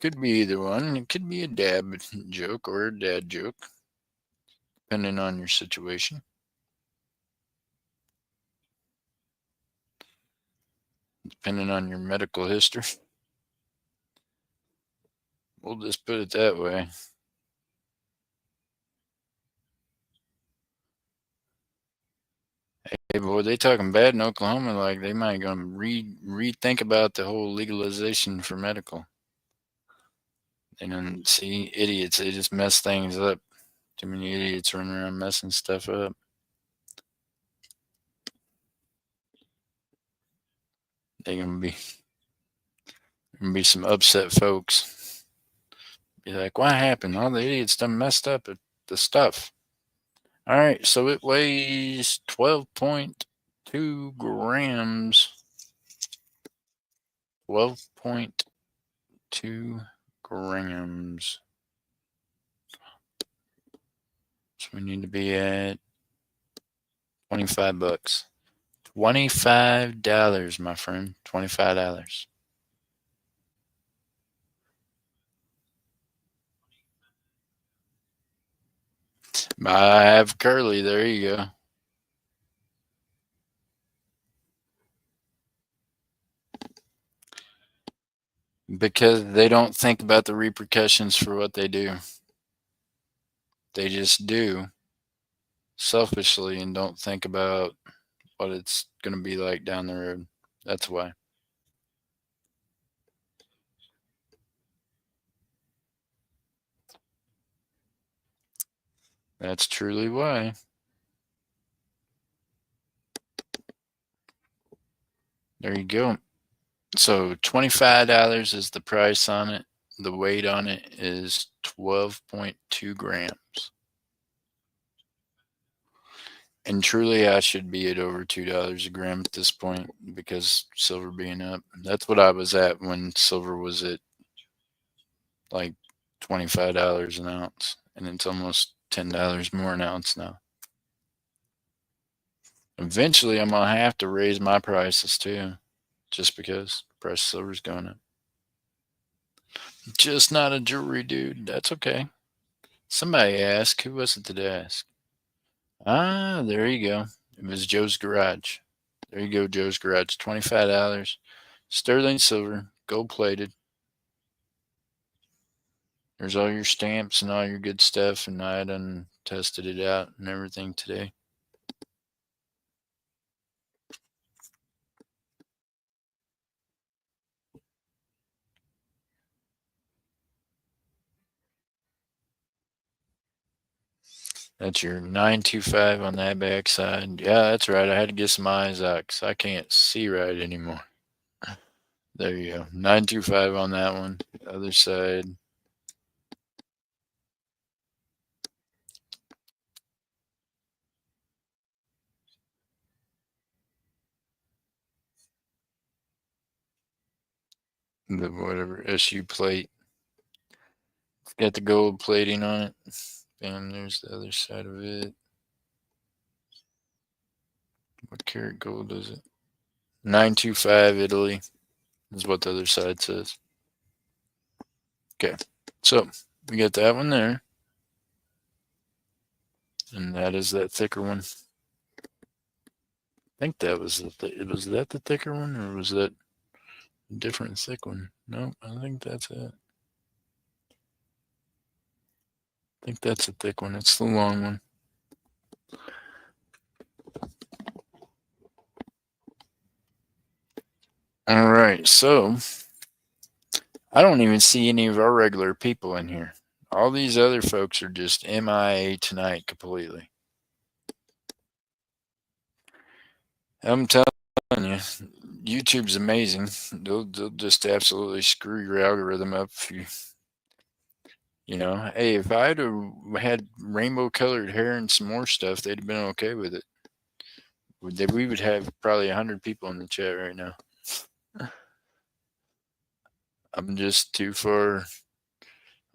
Could be either one. It could be a dab joke or a dad joke, depending on your situation. Depending on your medical history. We'll just put it that way. Hey, boy, they talking bad in Oklahoma. Like they might gonna rethink about the whole legalization for medical. They don't see idiots. They just mess things up. Too many idiots running around messing stuff up. They gonna be some upset folks. Be like, what happened? All the idiots done messed up at the stuff. All right, so it weighs 12.2 grams. 12.2 grams. So we need to be at $25. $25, my friend. $25. I have curly. There you go. Because they don't think about the repercussions for what they do. They just do selfishly and don't think about what it's going to be like down the road. That's why. That's truly why. There you go. So $25 is the price on it. The weight on it is 12.2 grams. And truly, I should be at over $2 a gram at this point because silver being up. That's what I was at when silver was at like $25 an ounce, and it's almost $10 more an ounce now. Eventually, I'm gonna have to raise my prices too, just because the price of silver's going up. Just not a jewelry dude. That's okay. Somebody asked. Who was it that asked? Ah, there you go. It was Joe's Garage. There you go, Joe's Garage. $25. Sterling silver, gold plated. There's all your stamps and all your good stuff, and I done tested it out and everything today. That's your 925 on that back side. Yeah, that's right. I had to get some eyes out because I can't see right anymore. There you go. 925 on that one. Other side. The whatever SU plate. It's got the gold plating on it. And there's the other side of it. What karat gold is it? 925 Italy is what the other side says. Okay. So we got that one there. And that is that thicker one. I think that was was that the thicker one, or was that a different thick one? No, I think that's it. I think that's a thick one. It's the long one. All right, so I don't even see any of our regular people in here. All these other folks are just MIA tonight completely. I'm telling you, YouTube's amazing. They'll just absolutely screw your algorithm up if you know. Hey, if I'd have had rainbow colored hair and some more stuff, they'd have been okay with it. We would have probably 100 people in the chat right now. I'm just too far.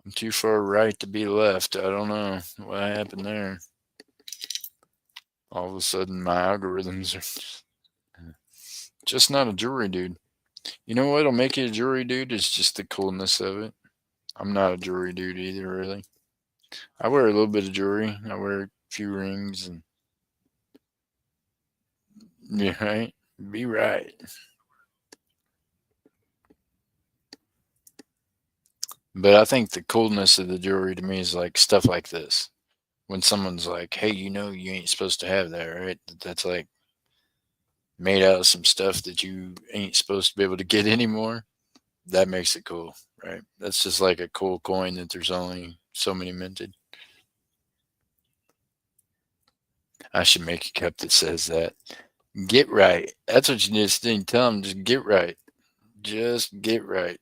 I'm too far right to be left. I don't know what happened there. All of a sudden, my algorithms are just not a jewelry dude. You know what'll make you a jewelry dude is just the coolness of it. I'm not a jewelry dude either, really. I wear a little bit of jewelry. I wear a few rings and yeah, right. Be right. But I think the coolness of the jewelry to me is like stuff like this. When someone's like, "Hey, you know, you ain't supposed to have that, right?" That's like made out of some stuff that you ain't supposed to be able to get anymore. That makes it cool, right? That's just like a cool coin that there's only so many minted. I should make a cup that says that. Get right. That's what you just need to tell them. Just get right. Just get right.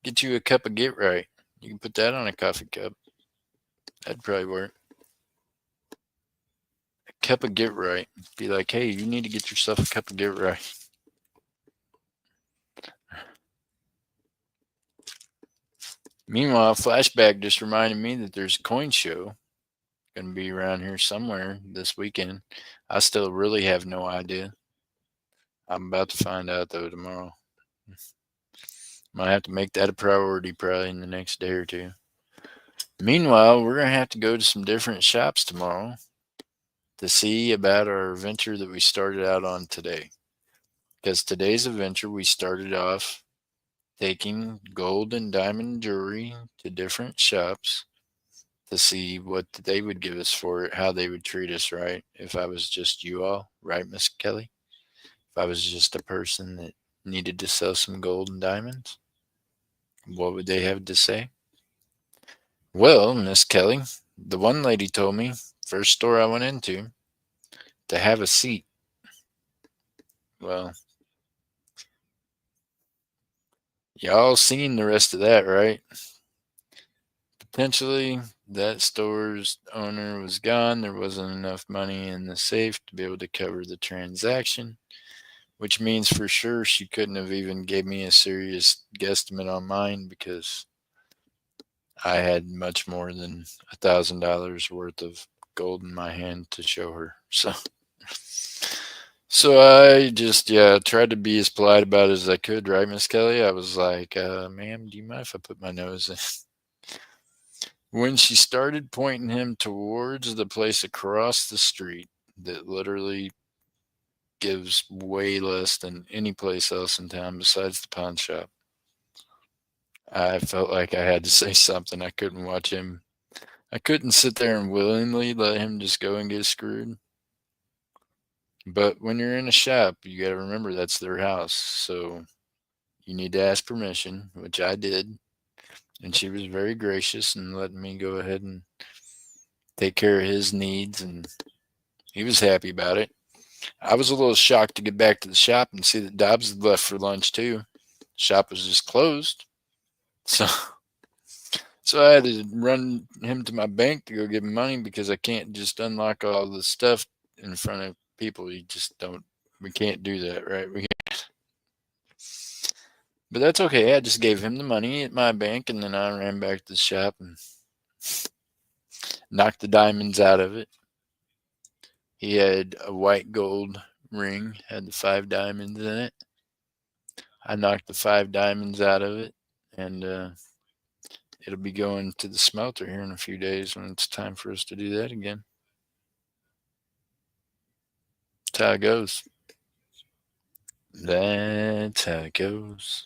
Get you a cup of get right. You can put that on a coffee cup. That'd probably work. A cup of get right. Be like, hey, you need to get yourself a cup of get right. Meanwhile, Flashback just reminded me that there's a coin show going to be around here somewhere this weekend. I still really have no idea. I'm about to find out though tomorrow. Might have to make that a priority probably in the next day or two. Meanwhile, we're going to have to go to some different shops tomorrow to see about our adventure that we started out on today. Because today's adventure, we started off taking gold and diamond jewelry to different shops to see what they would give us for it, how they would treat us, right? If I was just you all, right, Miss Kelly? If I was just a person that needed to sell some gold and diamonds, what would they have to say? Well, Miss Kelly, the one lady told me, first store I went into, to have a seat. Well, y'all seen the rest of that, right? Potentially, that store's owner was gone. There wasn't enough money in the safe to be able to cover the transaction, which means for sure she couldn't have even gave me a serious guesstimate on mine because I had much more than $1,000 worth of gold in my hand to show her. So I just, yeah, tried to be as polite about it as I could, right, Miss Kelly? I was like, ma'am, do you mind if I put my nose in? When she started pointing him towards the place across the street that literally gives way less than any place else in town besides the pawn shop, I felt like I had to say something. I couldn't watch him. I couldn't sit there and willingly let him just go and get screwed. But when you're in a shop, you got to remember that's their house. So you need to ask permission, which I did. And she was very gracious and letting me go ahead and take care of his needs. And he was happy about it. I was a little shocked to get back to the shop and see that Dobbs had left for lunch too. Shop was just closed. So so I had to run him to my bank to go get money because I can't just unlock all the stuff in front of people. You just don't. We can't do that, right? But that's okay. I just gave him the money at my bank, and then I ran back to the shop and knocked the diamonds out of it. He had a white gold ring, had the 5 diamonds in it. I knocked the 5 diamonds out of it, and it'll be going to the smelter here in a few days when it's time for us to do that again. That's how it goes. That's how it goes.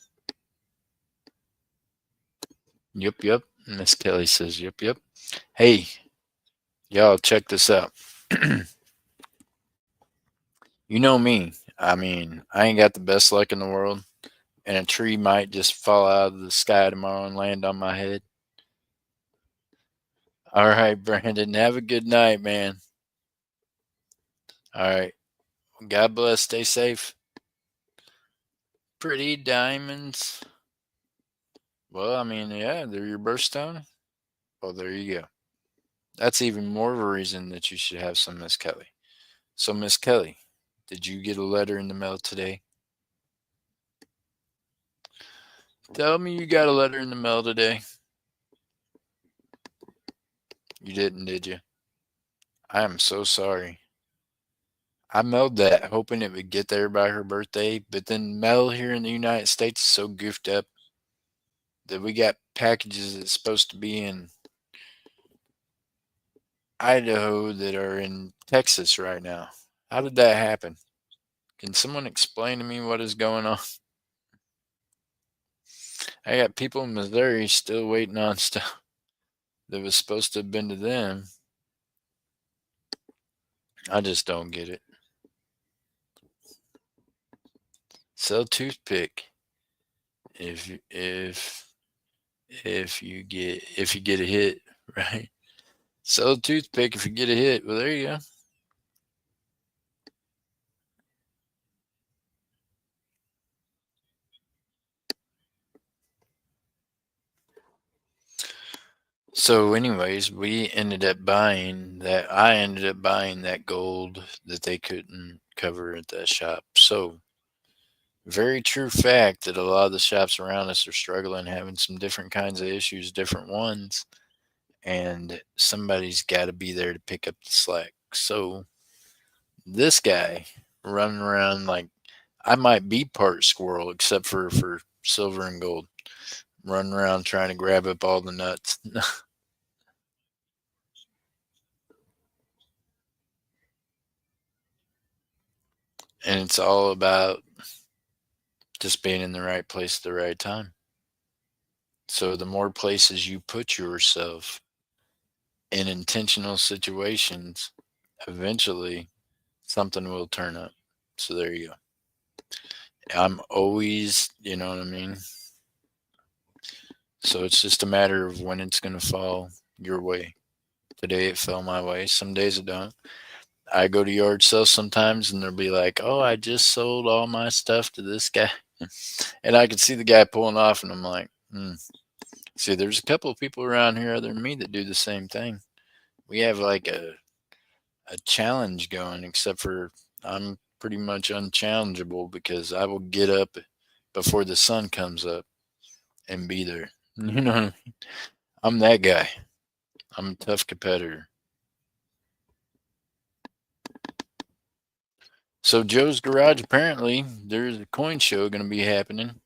Yep. Miss Kelly says, yep. Hey, y'all, check this out. You know me. I mean, I ain't got the best luck in the world, and a tree might just fall out of the sky tomorrow and land on my head. All right, Brandon, have a good night, man. All right. God bless. Stay safe. Pretty diamonds. Well, I mean, yeah, they're your birthstone. Well, there you go. That's even more of a reason that you should have some, Miss Kelly. So, Miss Kelly, did you get a letter in the mail today? Tell me you got a letter in the mail today. You didn't, did you? I am so sorry. I mailed that hoping it would get there by her birthday, but then mail here in the United States is so goofed up that we got packages that's supposed to be in Idaho that are in Texas right now. How did that happen? Can someone explain to me what is going on? I got people in Missouri still waiting on stuff that was supposed to have been to them. I just don't get it. Sell toothpick if if you get a hit, right? Sell a toothpick if you get a hit. Well, there you go. So, anyways, we ended up buying that. I ended up buying that gold that they couldn't cover at that shop. So, very true fact that a lot of the shops around us are struggling, having some different kinds of issues, different ones, and somebody's got to be there to pick up the slack. So, this guy running around like I might be part squirrel, except for silver and gold, running around trying to grab up all the nuts. And it's all about just being in the right place at the right time. So the more places you put yourself in intentional situations, eventually something will turn up. So there you go. I'm always, you know what I mean? So it's just a matter of when it's going to fall your way. Today it fell my way. Some days it don't. I go to yard sales sometimes and they'll be like, oh, I just sold all my stuff to this guy. And I can see the guy pulling off and I'm like, See, there's a couple of people around here other than me that do the same thing. We have like a challenge going, except for I'm pretty much unchallengeable because I will get up before the sun comes up and be there. You know what I mean? I'm that guy. I'm a tough competitor. So Joe's Garage, apparently, there's a coin show going to be happening.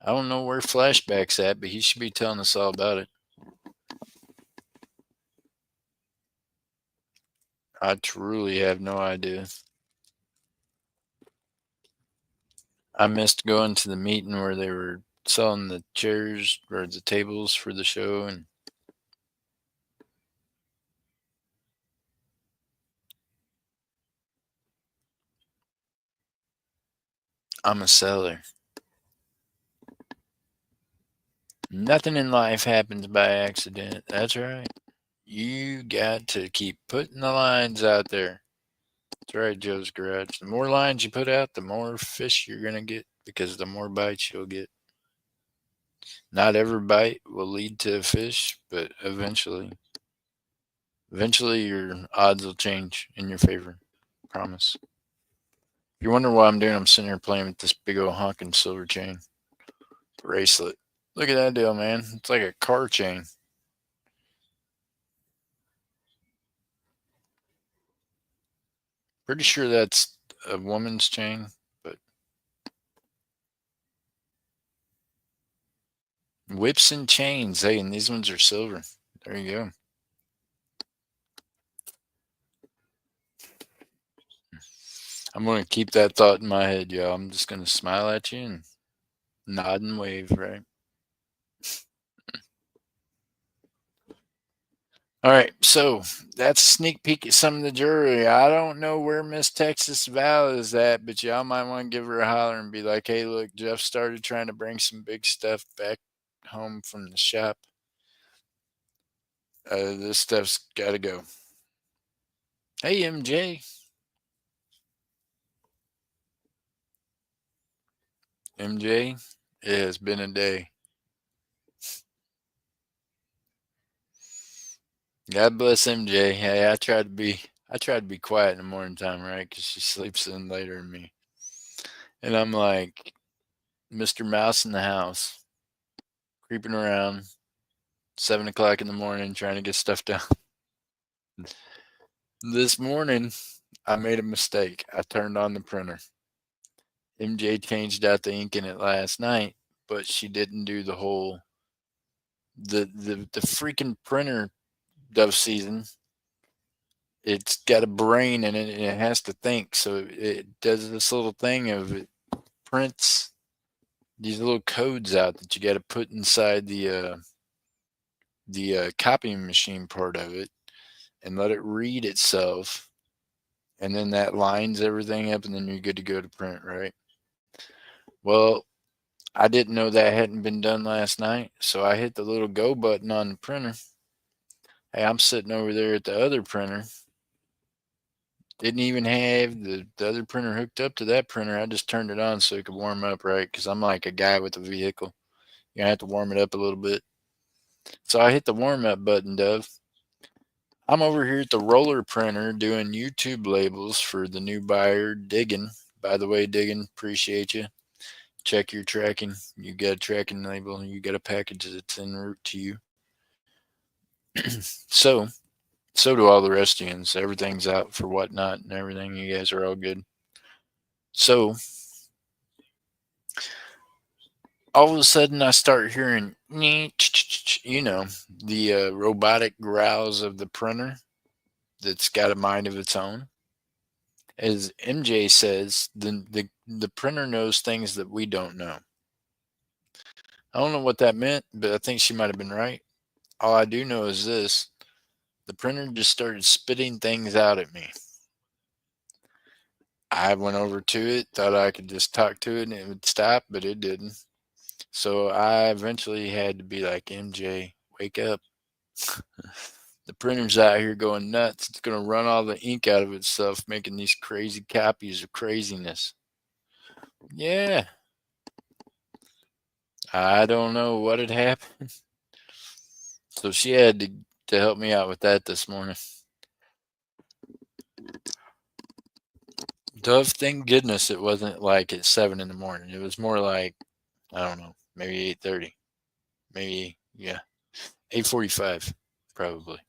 I don't know where Flashback's at, but he should be telling us all about it. I truly have no idea. I missed going to the meeting where they were selling the chairs or the tables for the show, and I'm a seller. Nothing in life happens by accident. That's right. You got to keep putting the lines out there. That's right, Joe's Garage. The more lines you put out, the more fish you're going to get because the more bites you'll get. Not every bite will lead to a fish, but eventually your odds will change in your favor. Promise. If you're wondering what I'm doing, I'm sitting here playing with this big old honking silver chain bracelet. Look at that deal, man. It's like a car chain. Pretty sure that's a woman's chain, but whips and chains. Hey, and these ones are silver. There you go. I'm going to keep that thought in my head, y'all. I'm just going to smile at you and nod and wave, right? All right, so that's a sneak peek at some of the jewelry. I don't know where Miss Texas Val is at, but y'all might want to give her a holler and be like, hey, look, Jeff started trying to bring some big stuff back home from the shop. This stuff's got to go. Hey, MJ. MJ, it has been a day. God bless MJ. Hey, I try to be quiet in the morning time, right? Because she sleeps in later than me. And I'm like Mr. Mouse in the house, creeping around 7 o'clock in the morning trying to get stuff done. This morning, I made a mistake. I turned on the printer. MJ changed out the ink in it last night, but she didn't do the whole the freaking printer dove season. It's got a brain in it and it has to think. So it does this little thing of it prints these little codes out that you got to put inside the copying machine part of it and let it read itself, and then that lines everything up, and then you're good to go to print, right? Well, I didn't know that hadn't been done last night, so I hit the little go button on the printer. Hey, I'm sitting over there at the other printer. Didn't even have the other printer hooked up to that printer. I just turned it on so it could warm up, right? Because I'm like a guy with a vehicle. You're going to have to warm it up a little bit. So I hit the warm up button, Dove. I'm over here at the roller printer doing YouTube labels for the new buyer, Diggin. By the way, Diggin, appreciate you. Check your tracking. You got a tracking label. You got a package that's en route to you. so do all the rest of you. So everything's out for whatnot and everything. You guys are all good. So all of a sudden I start hearing, you know, the robotic growls of the printer that's got a mind of its own. As MJ says, the printer knows things that we don't know. I don't know what that meant, but I think she might have been right. All I do know is this: the printer just started spitting things out at me. I went over to it, thought I could just talk to it and it would stop, but it didn't. So I eventually had to be like, MJ, wake up. The printer's out here going nuts. It's going to run all the ink out of itself, making these crazy copies of craziness. Yeah. I don't know what had happened. So she had to help me out with that this morning. Dove, thank goodness it wasn't like at 7 in the morning. It was more like, I don't know, maybe 8:30. Maybe, yeah. 8:45, probably.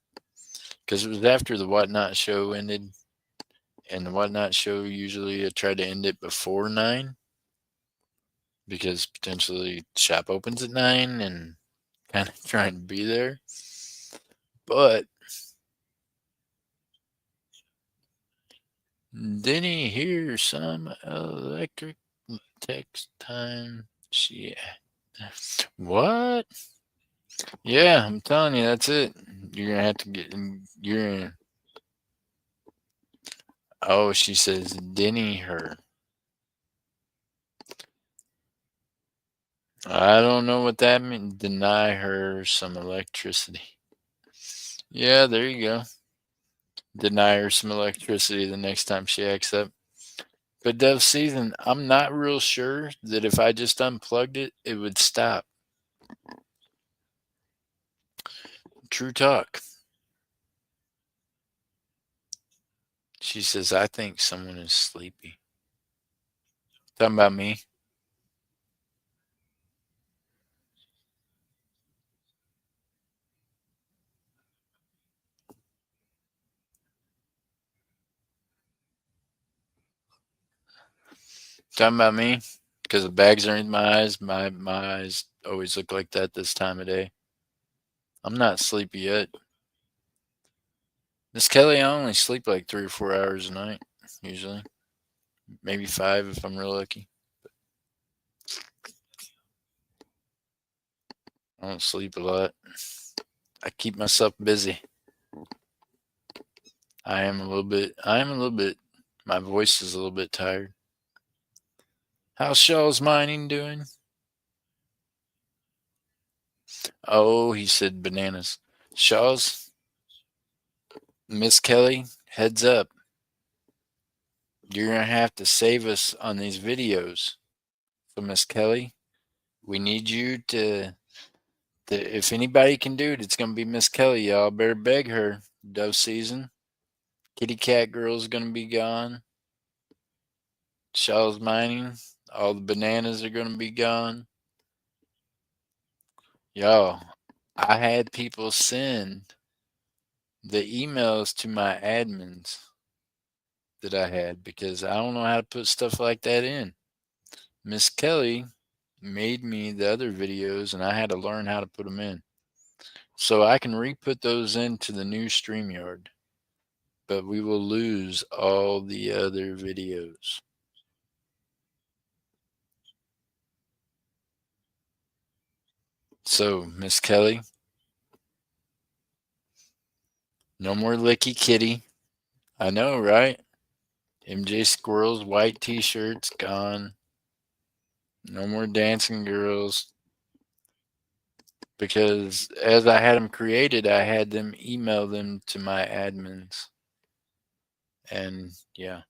Because it was after the Whatnot show ended. And the Whatnot show usually I try to end it before 9 because potentially shop opens at 9 and kind of trying to be there. But then he hears some electric text time. What? Yeah, I'm telling you, that's it. You're gonna have to get. You're gonna. Oh, she says, Denny her. I don't know what that means. Deny her some electricity. Yeah, there you go. Deny her some electricity the next time she acts up. But Dove Season, I'm not real sure that if I just unplugged it, it would stop. True talk. She says, I think someone is sleepy. Talking about me? Talking about me? Because the bags are in my eyes. My eyes always look like that this time of day. I'm not sleepy yet. Miss Kelly, I only sleep like 3 or 4 hours a night, usually. Maybe 5 if I'm real lucky. I don't sleep a lot. I keep myself busy. I am a little bit, my voice is a little bit tired. How's Shaw's Mining doing? Oh, he said bananas. Shaw's, Miss Kelly, heads up. You're going to have to save us on these videos. So, Miss Kelly, we need you to, if anybody can do it, it's going to be Miss Kelly. Y'all better beg her. Dove Season. Kitty Cat Girl's going to be gone. Shaw's Mining. All the bananas are going to be gone. Y'all, I had people send the emails to my admins that I had because I don't know how to put stuff like that in. Miss Kelly made me the other videos and I had to learn how to put them in. So I can re-put those into the new StreamYard, but we will lose all the other videos. So, Miss Kelly, no more Licky Kitty. I know, right? MJ Squirrel's white t-shirts gone. No more dancing girls. Because as I had them created, I had them email them to my admins. And yeah.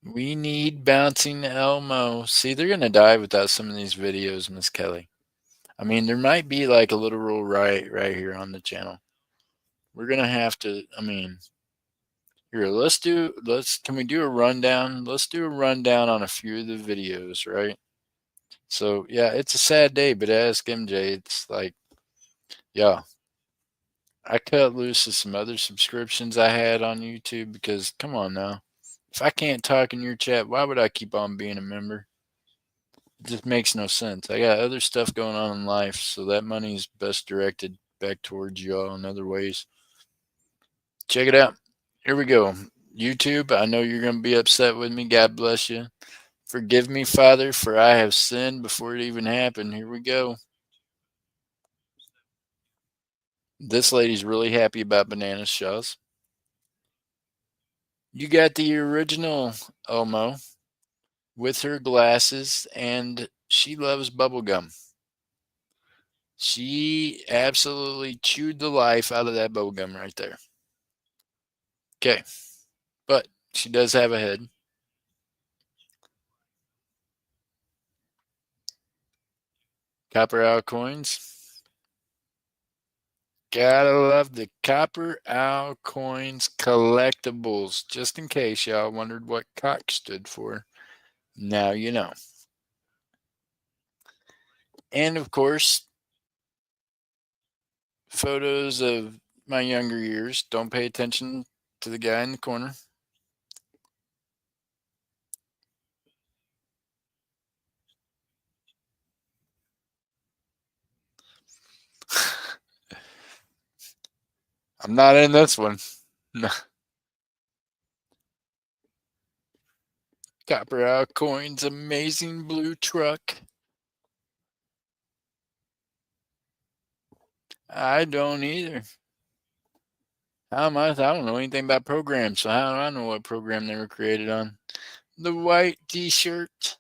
We need Bouncing Elmo. See, they're going to die without some of these videos, Miss Kelly. I mean, there might be like a literal riot right here on the channel. We're going to have to, I mean, here, can we do a rundown? Let's do a rundown on a few of the videos, right? So, yeah, it's a sad day, but ask MJ, it's like, yeah, I cut loose of some other subscriptions I had on YouTube because, come on now, if I can't talk in your chat, why would I keep on being a member? It just makes no sense. I got other stuff going on in life, so that money is best directed back towards y'all in other ways. Check it out. Here we go. YouTube, I know you're going to be upset with me. God bless you. Forgive me, Father, for I have sinned before it even happened. Here we go. This lady's really happy about banana shells. You got the original Elmo with her glasses, and she loves bubblegum. She absolutely chewed the life out of that bubblegum right there. Okay, but she does have a head. Copper Owl coins. Gotta love the Copper Owl coins collectibles. Just in case y'all wondered what COC stood for. Now you know. And of course, photos of my younger years. Don't pay attention to the guy in the corner. I'm not in this one. No. Copper out coins, amazing blue truck. I don't either. How am I don't know anything about programs, so how do I know what program they were created on? The white t-shirt.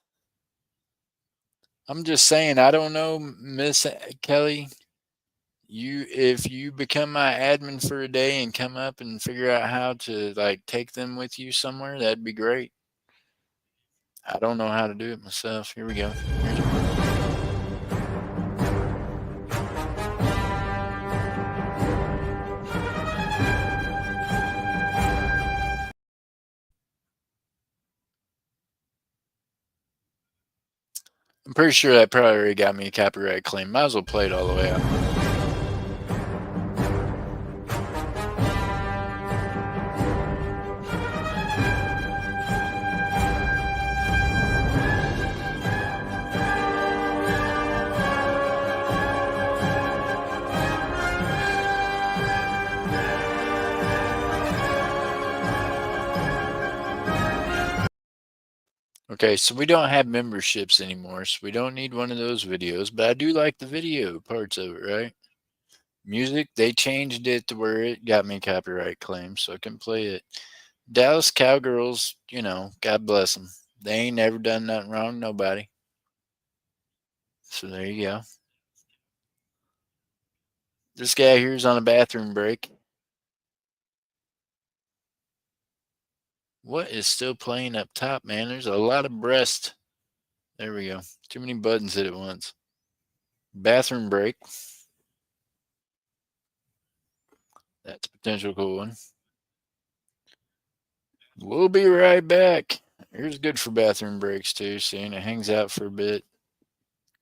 I'm just saying, I don't know, Miss Kelly. If you become my admin for a day and come up and figure out how to like take them with you somewhere, that'd be great. I don't know how to do it myself. Here we go. I'm pretty sure that probably already got me a copyright claim. Might as well play it all the way out. Okay, so we don't have memberships anymore, so we don't need one of those videos, but I do like the video parts of it, right? Music, they changed it to where it got me copyright claims, so I can play it. Dallas Cowgirls, God bless them. They ain't never done nothing wrong to nobody. So there you go. This guy here's on a bathroom break. What is still playing up top, man? There's a lot of breast. There we go. Too many buttons hit at once. Bathroom break. That's a potential cool one. We'll be right back. Here's good for bathroom breaks too. Seeing it hangs out for a bit.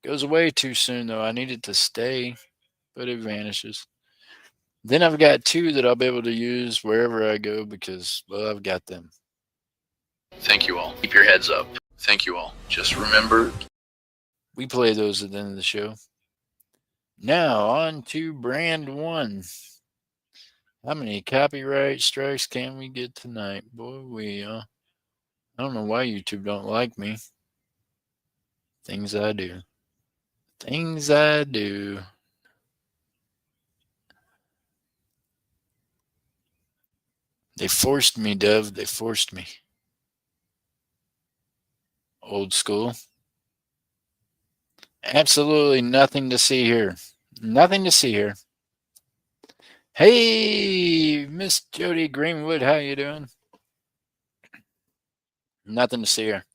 Goes away too soon though. I need it to stay, but it vanishes. Then I've got two that I'll be able to use wherever I go because, well, I've got them. Thank you all. Keep your heads up. Thank you all. Just remember. We play those at the end of the show. Now on to brand one. How many copyright strikes can we get tonight? Boy, I don't know why YouTube don't like me. Things I do. Things I do. They forced me, Dove. They forced me. Old school. Absolutely nothing to see here. Nothing to see here. Hey, Miss Jody Greenwood, how you doing? Nothing to see here.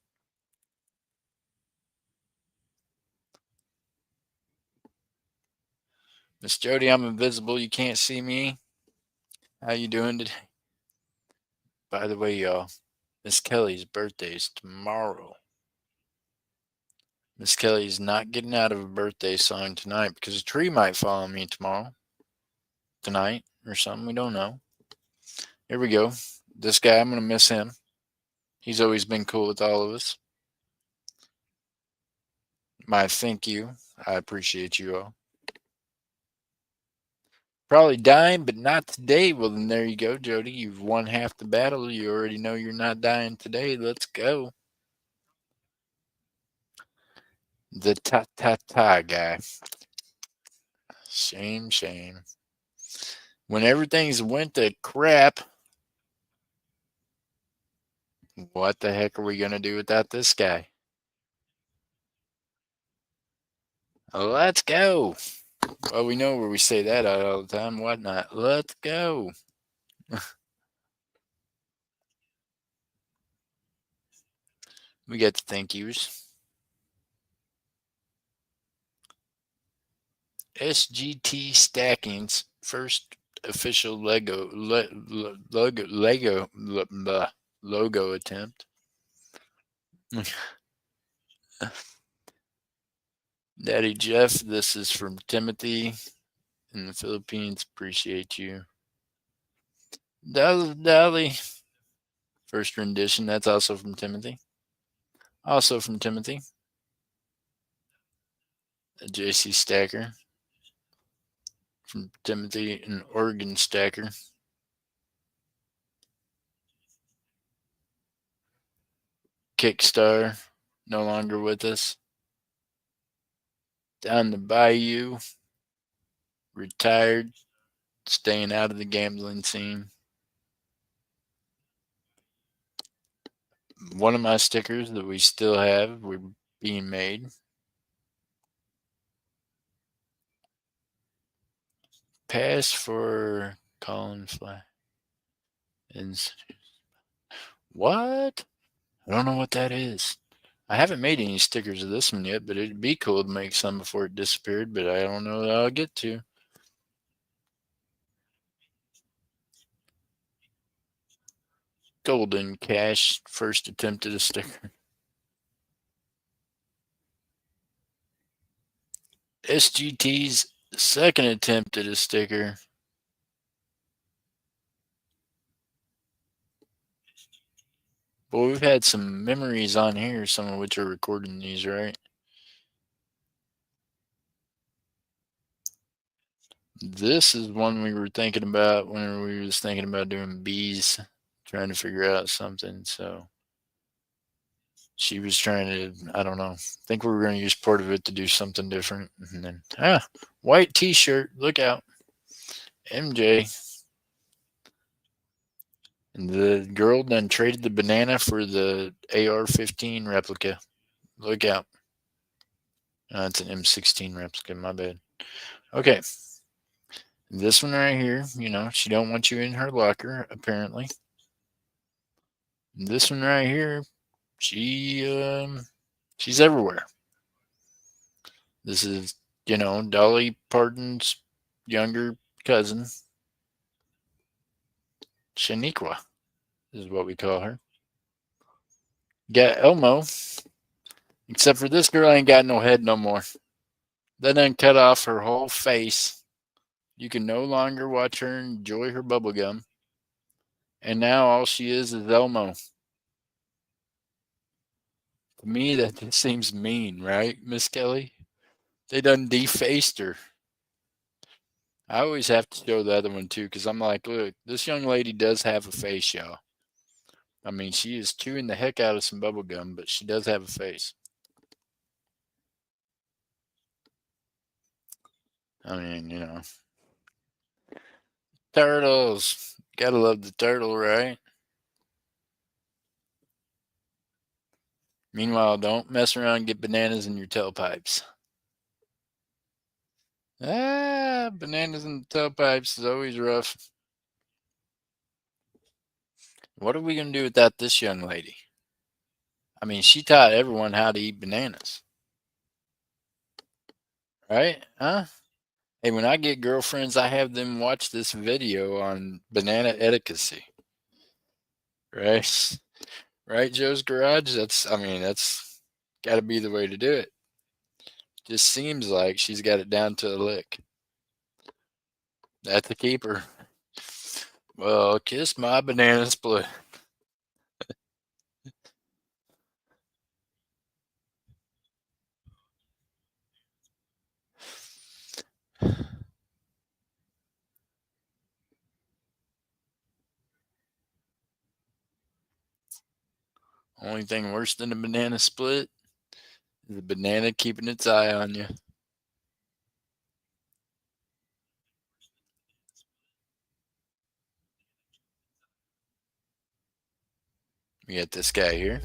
Miss Jody, I'm invisible. You can't see me. How you doing today? By the way, y'all, Miss Kelly's birthday is tomorrow. Miss Kelly's not getting out of a birthday song tonight because a tree might fall on me tonight, or something. We don't know. Here we go. This guy, I'm going to miss him. He's always been cool with all of us. My thank you. I appreciate you all. Probably dying, but not today. Well, then there you go, Jody. You've won half the battle. You already know you're not dying today. Let's go. The ta-ta-ta guy. Shame, shame. When everything's went to crap, what the heck are we going to do without this guy? Let's go. Well, we know where we say that out all the time. Whatnot. Let's go. We got the thank yous. SGT Stacking's first official logo attempt. Daddy Jeff, this is from Timothy in the Philippines. Appreciate you. Dolly, first rendition. That's also from Timothy. Also from Timothy. A JC Stacker. From Timothy, an Oregon Stacker. Kickstar, no longer with us. Down the Bayou, retired, staying out of the gambling scene. One of my stickers that we still have, we're being made. Pass for Colin Fly. What? I don't know what that is. I haven't made any stickers of this one yet, but it'd be cool to make some before it disappeared, but I don't know that I'll get to. Golden Cash, first attempt at a sticker. SGT's second attempt at a sticker. Well, we've had some memories on here, some of which are recording these, right? This is one we were thinking about when we was thinking about doing bees, trying to figure out something. So she was trying to, I don't know, think we were going to use part of it to do something different. And then, white t-shirt, look out. MJ. And the girl then traded the banana for the AR-15 replica. Look out. It's an M16 replica, my bad. Okay. This one right here, she don't want you in her locker, apparently. This one right here, she's everywhere. This is, Dolly Parton's younger cousin. Shaniqua is what we call her. Got Elmo. Except for this girl ain't got no head no more. That done cut off her whole face. You can no longer watch her enjoy her bubblegum. And now all she is Elmo. To me, that just seems mean, right, Miss Kelly? They done defaced her. I always have to show the other one, too, because I'm like, look, this young lady does have a face, y'all. I mean, she is chewing the heck out of some bubblegum, but she does have a face. I mean, Turtles. Gotta love the turtle, right? Meanwhile, don't mess around and get bananas in your tailpipes. Bananas in the tailpipes is always rough. What are we going to do without this young lady? I mean, she taught everyone how to eat bananas. Right? Huh? Hey, when I get girlfriends, I have them watch this video on banana etiquette. Right? Right, Joe's Garage? That's got to be the way to do it. Just seems like she's got it down to a lick. That's a keeper. Well, kiss my banana split. Only thing worse than a banana split is a banana keeping its eye on you. We got this guy here.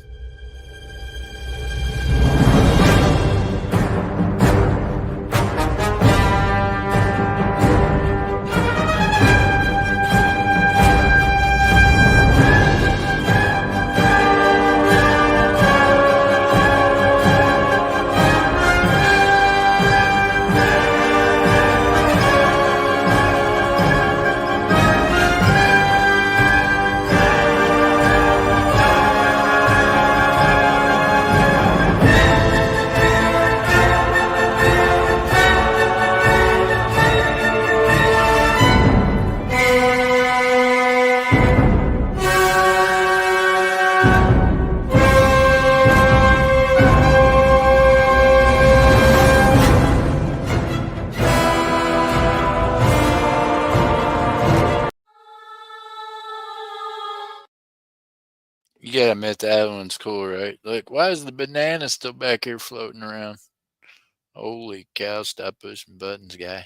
You gotta admit that one's cool, right? Look, why is the banana still back here floating around? Holy cow, stop pushing buttons, guy.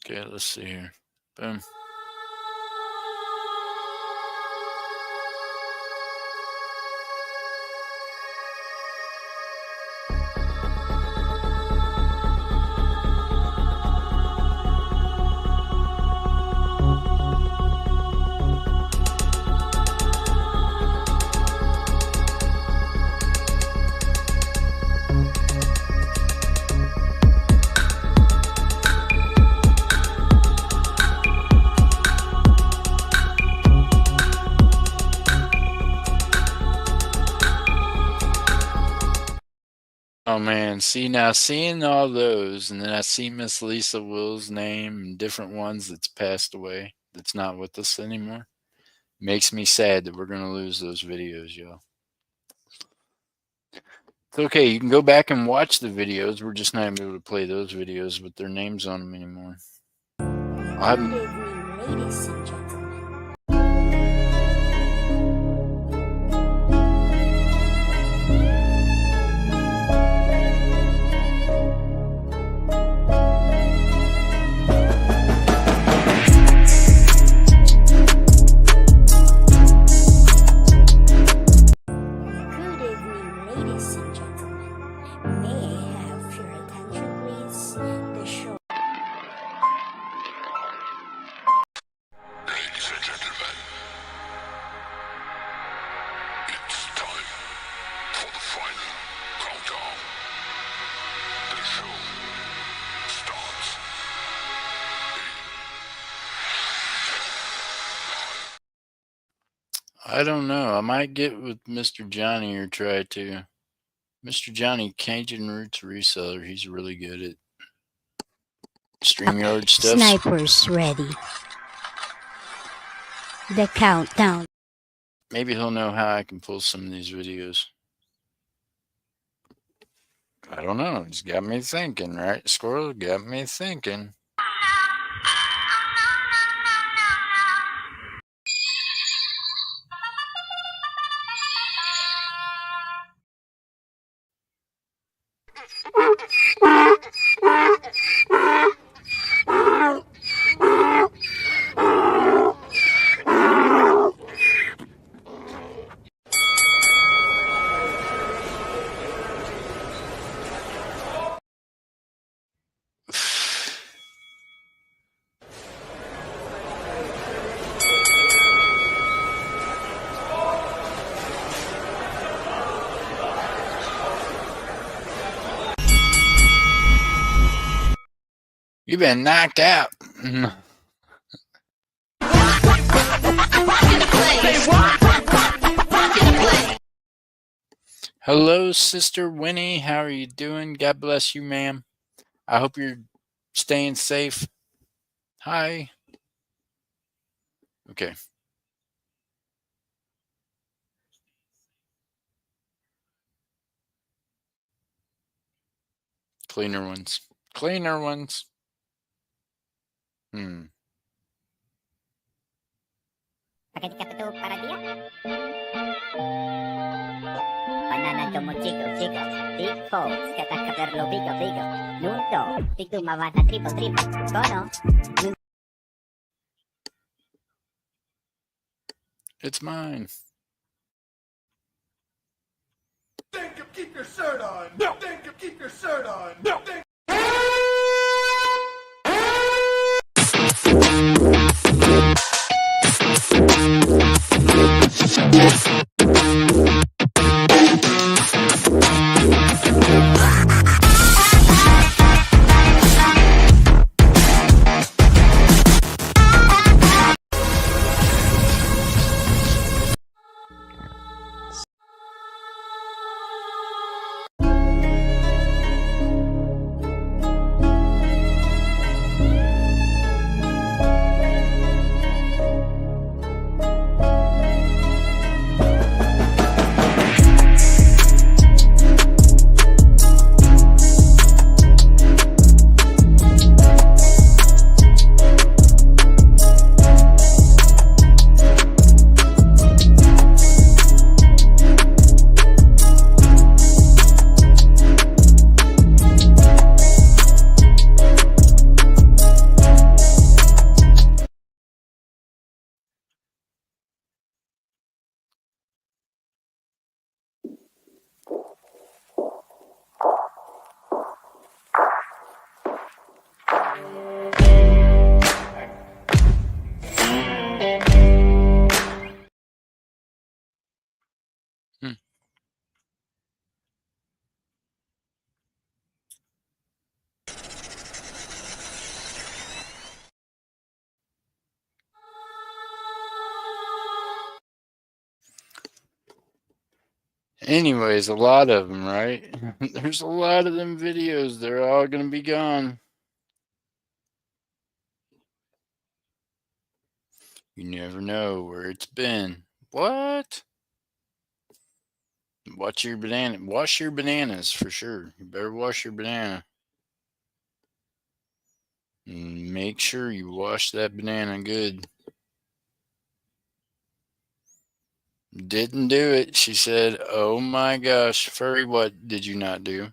Okay, let's see here. Boom. Oh man, see now seeing all those, and then I see Miss Lisa Will's name and different ones that's passed away, that's not with us anymore. Makes me sad that we're gonna lose those videos, y'all. It's okay, you can go back and watch the videos. We're just not gonna be able to play those videos with their names on them anymore. I'll have 'em- Good evening, ladies and gentlemen. Good evening, ladies and gentlemen. May I have your attention, please? The show. Ladies and gentlemen, it's time for the final countdown. The show starts I don't know. I might get with Mr. Johnny or try to. Mr. Johnny, Cajun Roots Reseller, he's really good at StreamYard stuff. Snipers ready. The countdown. Maybe he'll know how I can pull some of these videos. I don't know. It's got me thinking, right? Squirrel got me thinking. You've been knocked out. Hello, Sister Winnie. How are you doing? God bless you, ma'am. I hope you're staying safe. Hi. Okay. Cleaner ones. Cleaner ones. Pakai kartu para dia. Banana como chico, chico. Tipo, skata caperlo, bigo, bigo. Nudo, titu mawata, triple, triple. Kono. It's mine. Think of keep your shirt on. No. Think of keep your shirt on. No. Think Anyways, a lot of them, right? There's a lot of them videos. They're all going to be gone. You never know where it's been. What? Watch your banana. Wash your bananas for sure. You better wash your banana. And make sure you wash that banana good. Didn't do it. She said, "Oh my gosh, Furry, what did you not do?"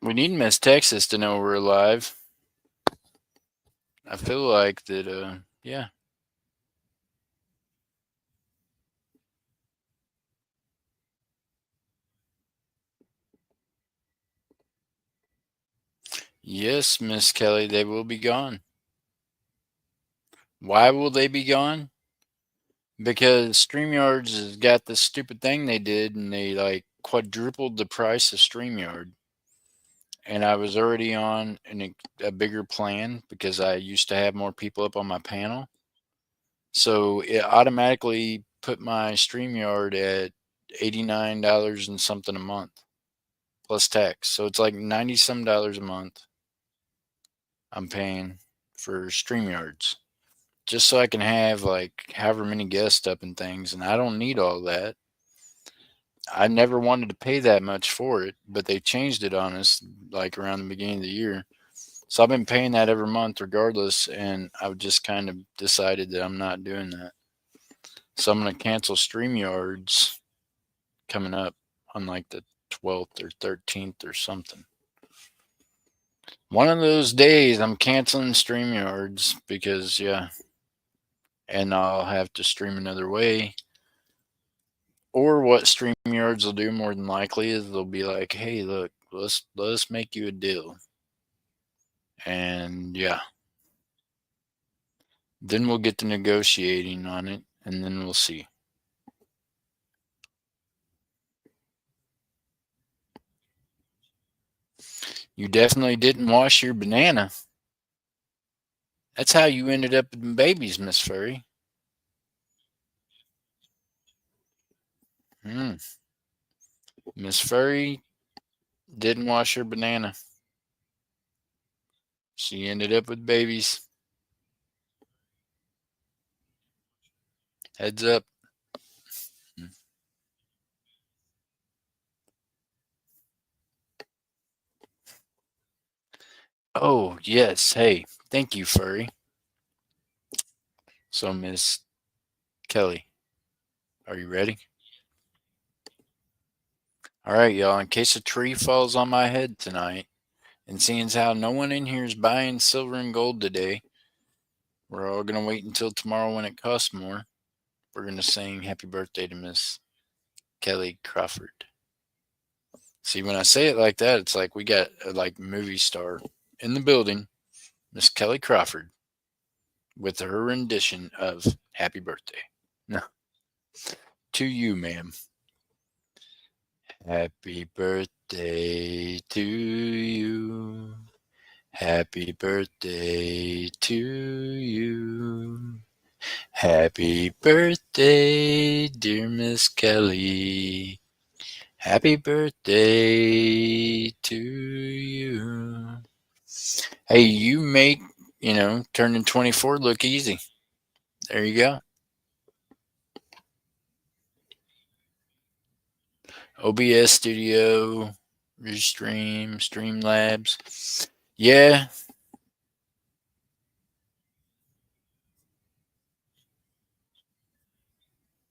We need Miss Texas to know we're alive. I feel like that, yeah. Yes, Miss Kelly, they will be gone. Why will they be gone? Because StreamYards has got this stupid thing they did, and they like quadrupled the price of StreamYard. And I was already on a bigger plan because I used to have more people up on my panel. So it automatically put my StreamYard at $89 and something a month plus tax. So it's like 90 some dollars a month I'm paying for StreamYards just so I can have like however many guests up and things. And I don't need all that. I never wanted to pay that much for it, but they changed it on us like around the beginning of the year. So I've been paying that every month regardless, and I've just kind of decided that I'm not doing that. So I'm going to cancel StreamYards coming up on like the 12th or 13th or something. One of those days I'm canceling StreamYards because, yeah, and I'll have to stream another way. Or what StreamYards will do more than likely is they'll be like, "Hey, look, let's make you a deal." And yeah, then we'll get to negotiating on it, and then we'll see. You definitely didn't wash your banana. That's how you ended up with babies, Miss Furry. Miss Furry didn't wash her banana. She ended up with babies. Heads up. Oh, yes. Hey, thank you, Furry. So, Miss Kelly, are you ready? All right, y'all. In case a tree falls on my head tonight, and seeing as how no one in here is buying silver and gold today, we're all going to wait until tomorrow when it costs more. We're going to sing happy birthday to Miss Kelly Crawford. See, when I say it like that, it's like we got a like movie star in the building, Miss Kelly Crawford, with her rendition of Happy Birthday. No. To you, ma'am. Happy birthday to you. Happy birthday to you. Happy birthday, dear Miss Kelly. Happy birthday to you. Hey, you make, turning 24 look easy. There you go. OBS Studio, Restream, Streamlabs. Yeah.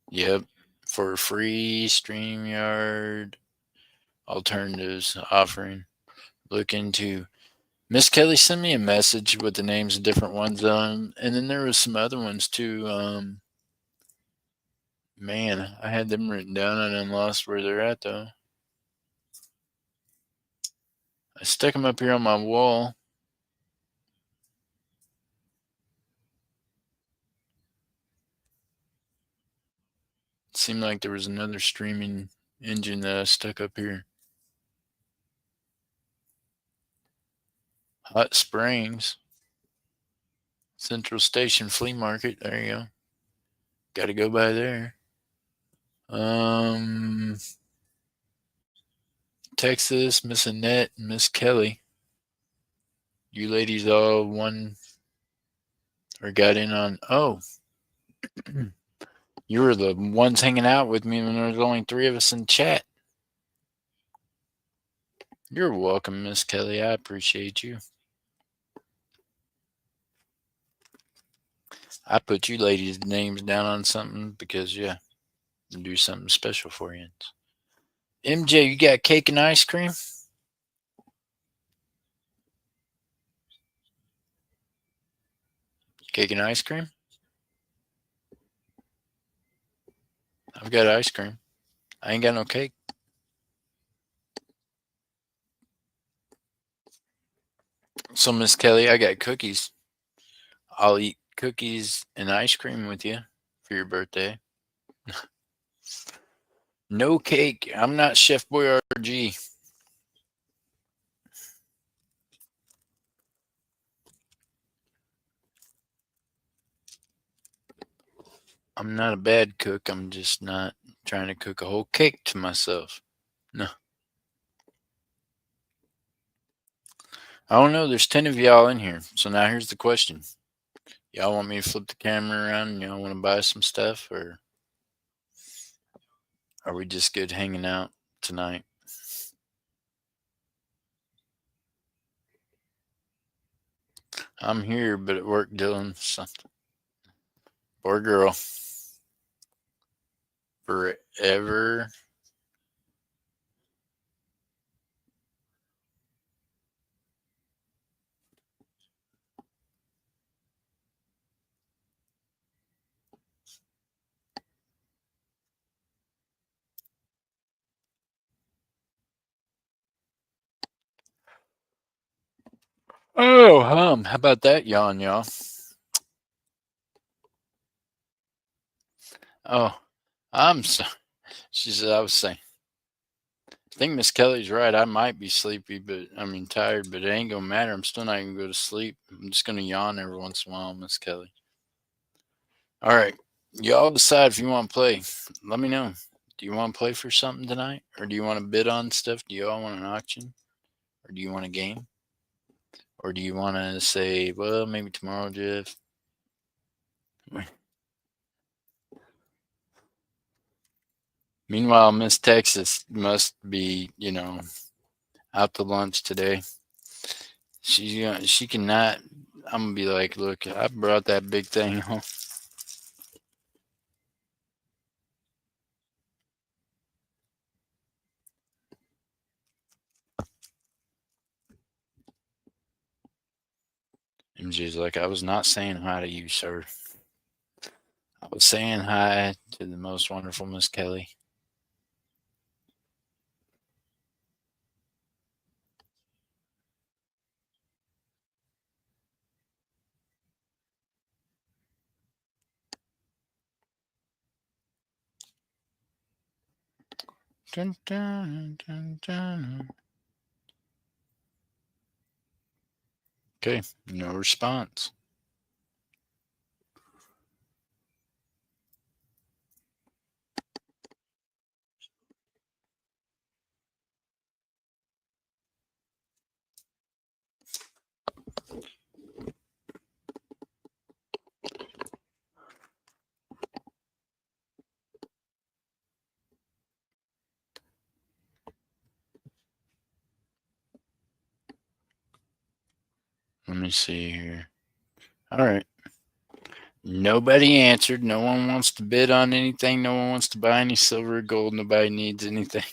Yep. For free StreamYard alternatives offering. Look into. Miss Kelly sent me a message with the names of different ones on them. And then there was some other ones too. Man, I had them written down and then lost where they're at though. I stuck them up here on my wall. It seemed like there was another streaming engine that I stuck up here. Hot Springs. Central Station Flea Market. There you go. Got to go by there. Texas, Miss Annette, and Miss Kelly. You ladies all won or got in on. Oh, you were the ones hanging out with me when there was only 3 of us in chat. You're welcome, Miss Kelly. I appreciate you. I put you ladies' names down on something because, yeah, I'll do something special for you. MJ, you got cake and ice cream? Cake and ice cream? I've got ice cream. I ain't got no cake. So, Miss Kelly, I got cookies. I'll eat cookies and ice cream with you for your birthday. No cake. I'm not Chef Boyardee. I'm not a bad cook. I'm just not trying to cook a whole cake to myself. No. I don't know. There's 10 of y'all in here. So now here's the question. Y'all want me to flip the camera around and y'all want to buy some stuff, or are we just good hanging out tonight? I'm here, but at work doing something. Boy, girl. Forever. Oh, how about that yawn, y'all? Oh, I'm sorry. She said I was saying. I think Miss Kelly's right. I might be sleepy, tired, but it ain't gonna matter. I'm still not gonna go to sleep. I'm just gonna yawn every once in a while, Miss Kelly. All right. Y'all decide if you want to play. Let me know. Do you want to play for something tonight? Or do you want to bid on stuff? Do you all want an auction? Or do you want a game? Or do you want to say, well, maybe tomorrow, Jeff? Meanwhile, Miss Texas must be, out to lunch today. She cannot. I'm gonna be like, look, I brought that big thing home. MJ's like, I was not saying hi to you, sir. I was saying hi to the most wonderful Miss Kelly. Dun, dun, dun, dun. Okay, no response. Let me see here. All right. Nobody answered. No one wants to bid on anything. No one wants to buy any silver or gold. Nobody needs anything.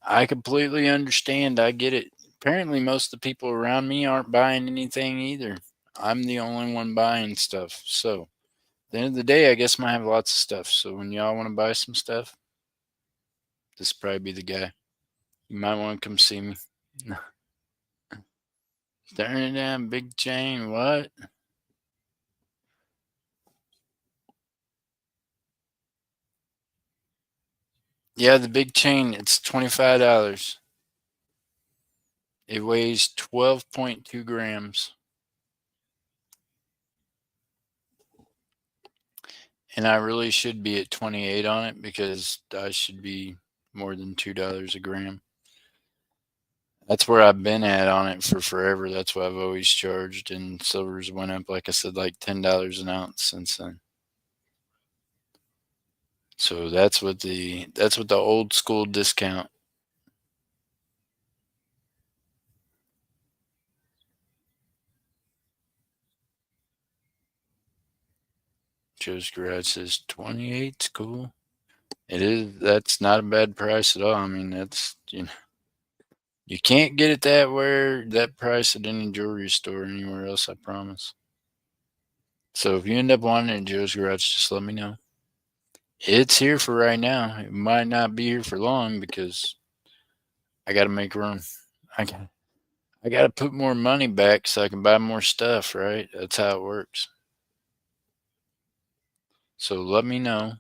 I completely understand. I get it. Apparently, most of the people around me aren't buying anything either. I'm the only one buying stuff. So, at the end of the day, I guess I might have lots of stuff. So, when y'all want to buy some stuff, this probably be the guy. You might want to come see me. Turn it down, big chain. What? Yeah, the big chain. It's $25. It weighs 12.2 grams. And I really should be at 28 on it because I should be more than $2 a gram. That's where I've been at on it for forever. That's what I've always charged. And silver's went up, like I said, like $10 an ounce since then. So that's what the old school discount. Joe's Garage says 28's cool. It is. That's not a bad price at all. I mean, that's, you can't get it that price at any jewelry store anywhere else, I promise. So if you end up wanting it at Joe's Garage, just let me know. It's here for right now. It might not be here for long because I got to make room. I got to put more money back so I can buy more stuff, right? That's how it works. So let me know.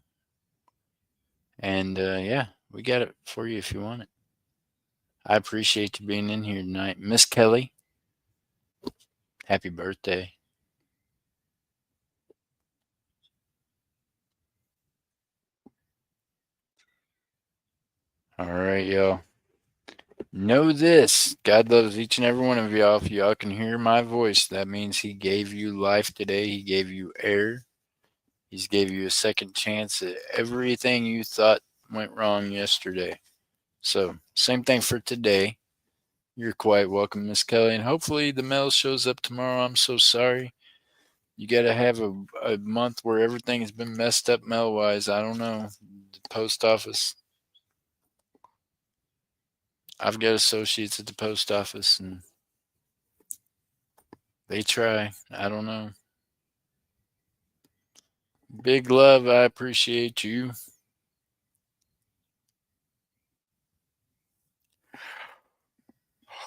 And yeah, we got it for you if you want it. I appreciate you being in here tonight. Miss Kelly, happy birthday. All right, y'all. Know this. God loves each and every one of y'all. If y'all can hear my voice, that means he gave you life today. He gave you air. He's gave you a second chance at everything you thought went wrong yesterday. So, same thing for today. You're quite welcome, Miss Kelly. And hopefully the mail shows up tomorrow. I'm so sorry. You got to have a month where everything has been messed up mail-wise. I don't know. The post office. I've got associates at the post office, and they try. I don't know. Big love. I appreciate you.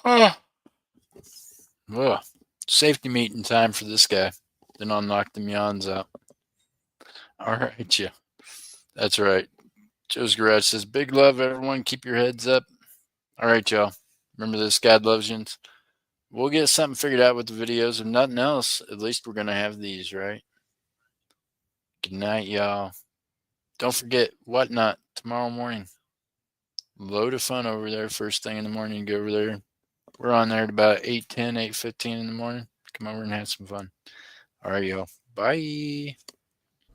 Oh. Well, safety meeting time for this guy. Then I'll knock them yawns out. All right, yeah. That's right. Joe's Garage says, big love, everyone. Keep your heads up. All right, y'all. Remember this. God loves you. We'll get something figured out with the videos. If nothing else, at least we're going to have these, right? Good night, y'all. Don't forget Whatnot tomorrow morning. Load of fun over there. First thing in the morning, go over there. We're on there at about 8:10, 8:15 in the morning. Come over and have some fun. All right, y'all. Bye.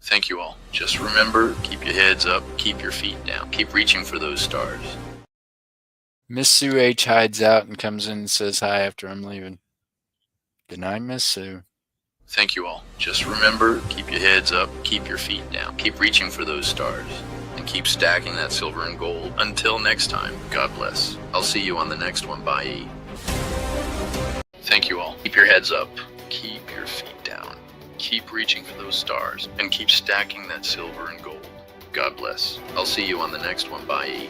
Thank you all. Just remember, keep your heads up, keep your feet down, keep reaching for those stars. Miss Sue H hides out and comes in and says hi after I'm leaving. Good night, Miss Sue. Thank you all. Just remember, keep your heads up, keep your feet down, keep reaching for those stars, and keep stacking that silver and gold. Until next time, God bless. I'll see you on the next one. Bye. Thank you all. Keep your heads up, keep your feet down, keep reaching for those stars, and keep stacking that silver and gold. God bless. I'll see you on the next one. Bye.